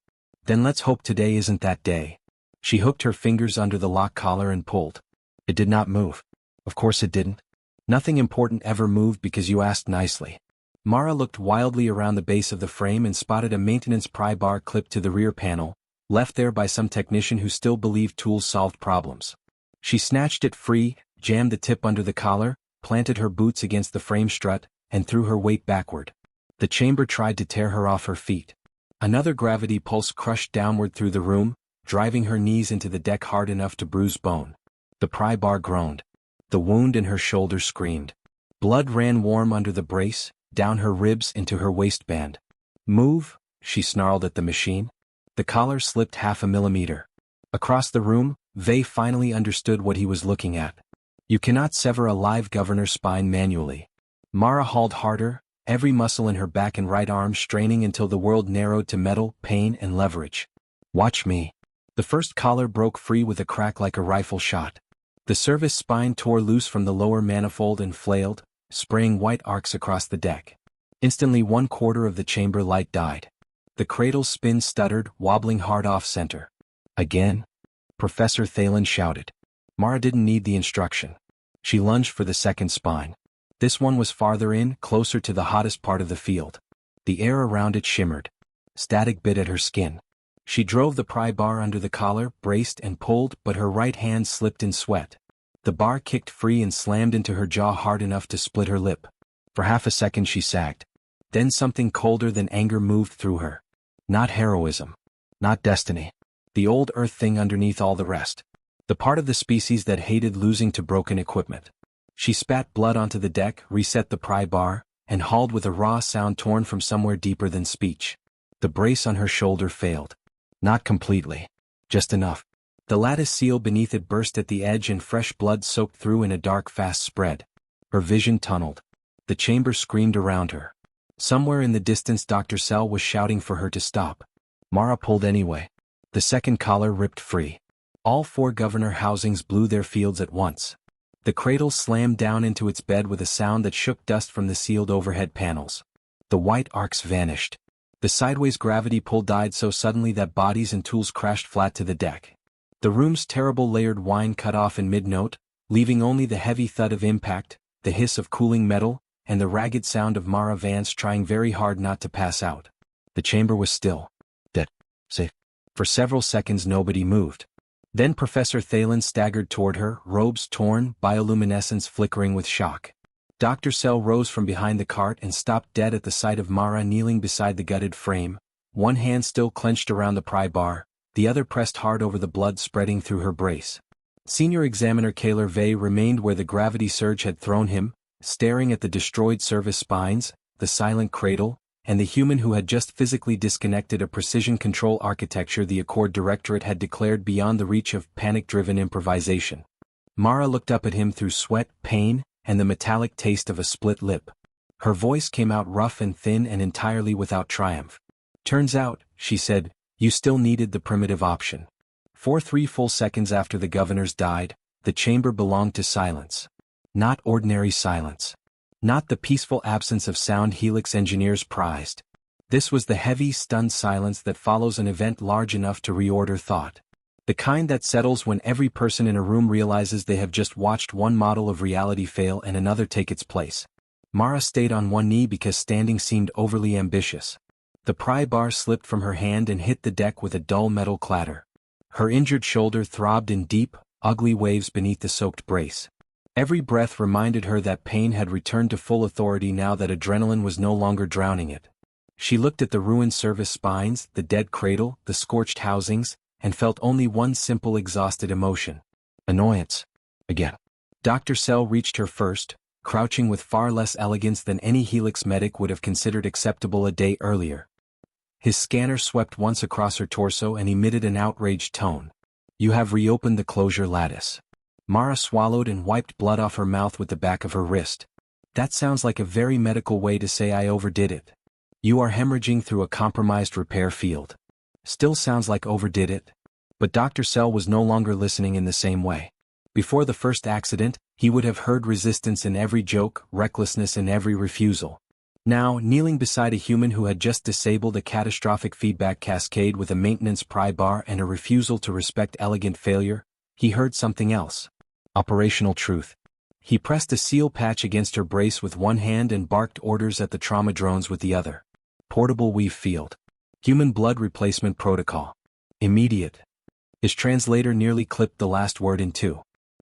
"Then let's hope today isn't that day." She hooked her fingers under the lock collar and pulled. It did not move. Of course it didn't. Nothing important ever moved because you asked nicely. Mara looked wildly around the base of the frame and spotted a maintenance pry bar clipped to the rear panel, left there by some technician who still believed tools solved problems. She snatched it free, jammed the tip under the collar, planted her boots against the frame strut, and threw her weight backward. The chamber tried to tear her off her feet. Another gravity pulse crushed downward through the room, driving her knees into the deck hard enough to bruise bone. The pry bar groaned. The wound in her shoulder screamed. Blood ran warm under the brace, down her ribs into her waistband. "Move," she snarled at the machine. The collar slipped 0.5 millimeter. Across the room, Vey finally understood what he was looking at. You cannot sever a live governor's spine manually. Mara hauled harder, every muscle in her back and right arm straining until the world narrowed to metal, pain, and leverage. "Watch me." The first collar broke free with a crack like a rifle shot. The service spine tore loose from the lower manifold and flailed, spraying white arcs across the deck. Instantly 1/4 of the chamber light died. The cradle's spin stuttered, wobbling hard off-center. "Again?" Professor Thalen shouted. Mara didn't need the instruction. She lunged for the second spine. This one was farther in, closer to the hottest part of the field. The air around it shimmered. Static bit at her skin. She drove the pry bar under the collar, braced and pulled, but her right hand slipped in sweat. The bar kicked free and slammed into her jaw hard enough to split her lip. For 1/2 second she sagged. Then something colder than anger moved through her. Not heroism. Not destiny. The old earth thing underneath all the rest. The part of the species that hated losing to broken equipment. She spat blood onto the deck, reset the pry bar, and hauled with a raw sound torn from somewhere deeper than speech. The brace on her shoulder failed. Not completely. Just enough. The lattice seal beneath it burst at the edge and fresh blood soaked through in a dark fast spread. Her vision tunneled. The chamber screamed around her. Somewhere in the distance Dr. Sell was shouting for her to stop. Mara pulled anyway. The second collar ripped free. All 4 governor housings blew their fields at once. The cradle slammed down into its bed with a sound that shook dust from the sealed overhead panels. The white arcs vanished. The sideways gravity pull died so suddenly that bodies and tools crashed flat to the deck. The room's terrible layered whine cut off in mid-note, leaving only the heavy thud of impact, the hiss of cooling metal, and the ragged sound of Mara Vance trying very hard not to pass out. The chamber was still. Dead. Safe. For several seconds nobody moved. Then Professor Thalen staggered toward her, robes torn, bioluminescence flickering with shock. Dr. Sell rose from behind the cart and stopped dead at the sight of Mara kneeling beside the gutted frame, one hand still clenched around the pry bar, the other pressed hard over the blood spreading through her brace. Senior Examiner Kaler Vey remained where the gravity surge had thrown him, staring at the destroyed service spines, the silent cradle, and the human who had just physically disconnected a precision control architecture the Accord Directorate had declared beyond the reach of panic-driven improvisation. Mara looked up at him through sweat, pain, and the metallic taste of a split lip. Her voice came out rough and thin and entirely without triumph. "Turns out," she said, "you still needed the primitive option." For 3 full seconds after the governors died, the chamber belonged to silence. Not ordinary silence. Not the peaceful absence of sound Helix engineers prized. This was the heavy, stunned silence that follows an event large enough to reorder thought. The kind that settles when every person in a room realizes they have just watched one model of reality fail and another take its place. Mara stayed on one knee because standing seemed overly ambitious. The pry bar slipped from her hand and hit the deck with a dull metal clatter. Her injured shoulder throbbed in deep, ugly waves beneath the soaked brace. Every breath reminded her that pain had returned to full authority now that adrenaline was no longer drowning it. She looked at the ruined service spines, the dead cradle, the scorched housings, and felt only one simple exhausted emotion. Annoyance. Again. Dr. Sell reached her first, crouching with far less elegance than any Helix medic would have considered acceptable a day earlier. His scanner swept once across her torso and emitted an outraged tone. "You have reopened the closure lattice." Mara swallowed and wiped blood off her mouth with the back of her wrist. "That sounds like a very medical way to say I overdid it." "You are hemorrhaging through a compromised repair field." Still sounds like overdid it. But Dr. Sell was no longer listening in the same way. Before the first accident, he would have heard resistance in every joke, recklessness in every refusal. Now, kneeling beside a human who had just disabled a catastrophic feedback cascade with a maintenance pry bar and a refusal to respect elegant failure, he heard something else. Operational truth. He pressed a seal patch against her brace with one hand and barked orders at the trauma drones with the other. Portable weave field. Human blood replacement protocol. Immediate. His translator nearly clipped the last word in two.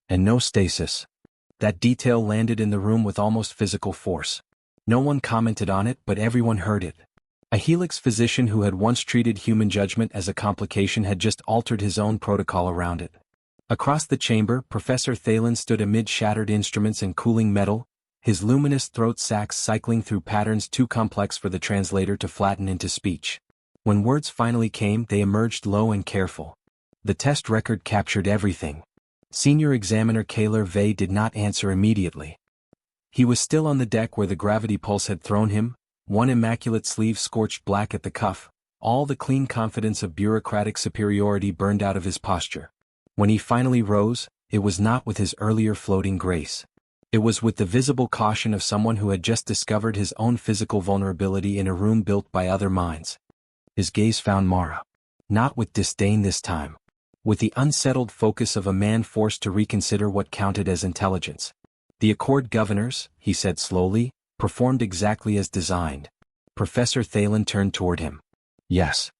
And no stasis. That detail landed in the room with almost physical force. No one commented on it, but everyone heard it. A Helix physician who had once treated human judgment as a complication had just altered his own protocol around it. Across the chamber, Professor Thalen stood amid shattered instruments and cooling metal, his luminous throat sacs cycling through patterns too complex for the translator to flatten into speech. When words finally came, they emerged low and careful. The test record captured everything. Senior Examiner Kaler Vey did not answer immediately. He was still on the deck where the gravity pulse had thrown him, one immaculate sleeve scorched black at the cuff, all the clean confidence of bureaucratic superiority burned out of his posture. When he finally rose, it was not with his earlier floating grace. It was with the visible caution of someone who had just discovered his own physical vulnerability in a room built by other minds. His gaze found Mara. Not with disdain this time. With the unsettled focus of a man forced to reconsider what counted as intelligence. The Accord governors, he said slowly, performed exactly as designed. Professor Thalen turned toward him. Yes.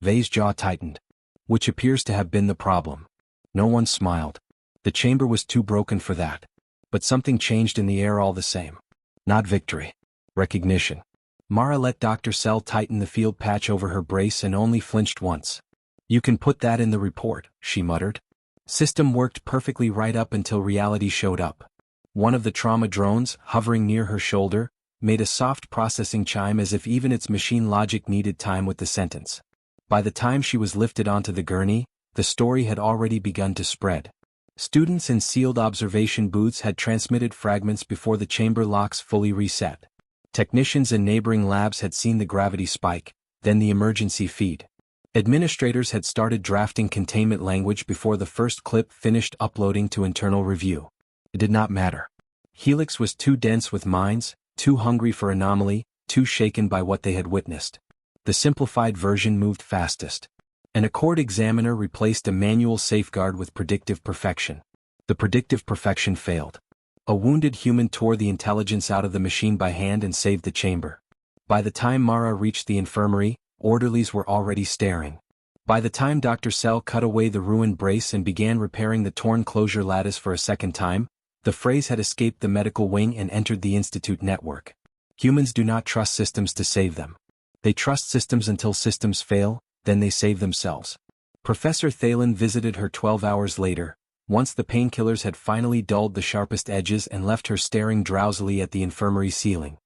Vey's jaw tightened. Which appears to have been the problem. No one smiled. The chamber was too broken for that. But something changed in the air all the same. Not victory. Recognition. Mara let Dr. Sell tighten the field patch over her brace and only flinched once. You can put that in the report, she muttered. System worked perfectly right up until reality showed up. One of the trauma drones, hovering near her shoulder, made a soft processing chime as if even its machine logic needed time with the sentence. By the time she was lifted onto the gurney, the story had already begun to spread. Students in sealed observation booths had transmitted fragments before the chamber locks fully reset. Technicians in neighboring labs had seen the gravity spike, then the emergency feed. Administrators had started drafting containment language before the first clip finished uploading to internal review. It did not matter. Helix was too dense with minds, too hungry for anomaly, too shaken by what they had witnessed. The simplified version moved fastest. An Accord examiner replaced a manual safeguard with predictive perfection. The predictive perfection failed. A wounded human tore the intelligence out of the machine by hand and saved the chamber. By the time Mara reached the infirmary, orderlies were already staring. By the time Dr. Sell cut away the ruined brace and began repairing the torn closure lattice for a second time, the phrase had escaped the medical wing and entered the Institute network. Humans do not trust systems to save them. They trust systems until systems fail, then they save themselves. Professor Thalen visited her 12 hours later, once the painkillers had finally dulled the sharpest edges and left her staring drowsily at the infirmary ceiling.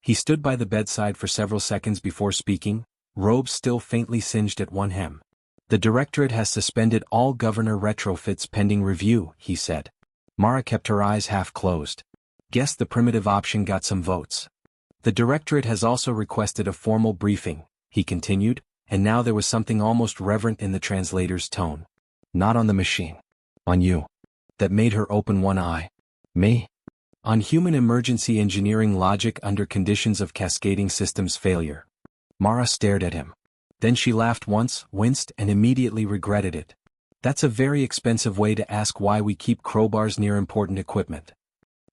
He stood by the bedside for several seconds before speaking, robes still faintly singed at one hem. The Directorate has suspended all governor retrofits pending review, he said. Mara kept her eyes half closed. Guess the primitive option got some votes. The Directorate has also requested a formal briefing, he continued, and now there was something almost reverent in the translator's tone. Not on the machine. On you. That made her open one eye. Me? On human emergency engineering logic under conditions of cascading systems failure. Mara stared at him. Then she laughed once, winced, and immediately regretted it. That's a very expensive way to ask why we keep crowbars near important equipment.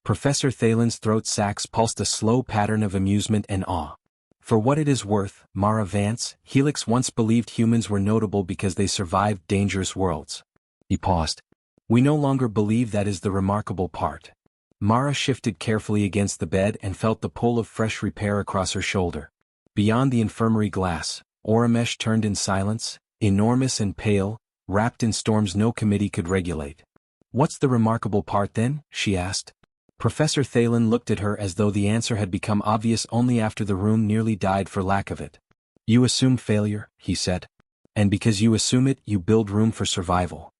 Professor Thalen's throat sacs pulsed a slow pattern of amusement and awe. For what it is worth, Mara Vance, Helix once believed humans were notable because they survived dangerous worlds. He paused. We no longer believe that is the remarkable part. Mara shifted carefully against the bed and felt the pull of fresh repair across her shoulder. Beyond the infirmary glass, Oramesh turned in silence, enormous and pale, wrapped in storms no committee could regulate. What's the remarkable part then? She asked. Professor Thalen looked at her as though the answer had become obvious only after the room nearly died for lack of it. You assume failure, he said. And because you assume it, you build room for survival.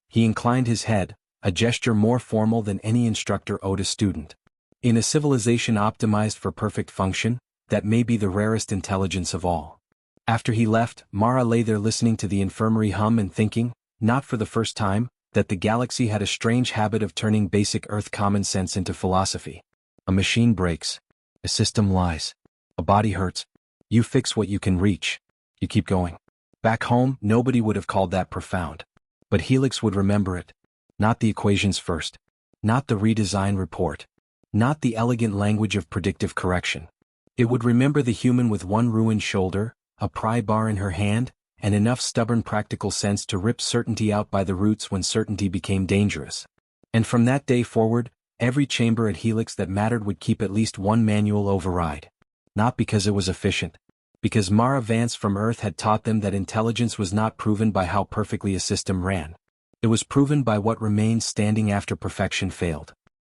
He inclined his head, a gesture more formal than any instructor owed a student. In a civilization optimized for perfect function, that may be the rarest intelligence of all. After he left, Mara lay there listening to the infirmary hum and thinking, not for the first time, that the galaxy had a strange habit of turning basic Earth common sense into philosophy. A machine breaks. A system lies. A body hurts. You fix what you can reach. You keep going. Back home, nobody would have called that profound. But Helix would remember it. Not the equations first. Not the redesign report. Not the elegant language of predictive correction. It would remember the human with one ruined shoulder, a pry bar in her hand, and enough stubborn practical sense to rip certainty out by the roots when certainty became dangerous. And from that day forward, every chamber at Helix that mattered would keep at least one manual override. Not because it was efficient. Because Mara Vance from Earth had taught them that intelligence was not proven by how perfectly a system ran. It was proven by what remained standing after perfection failed.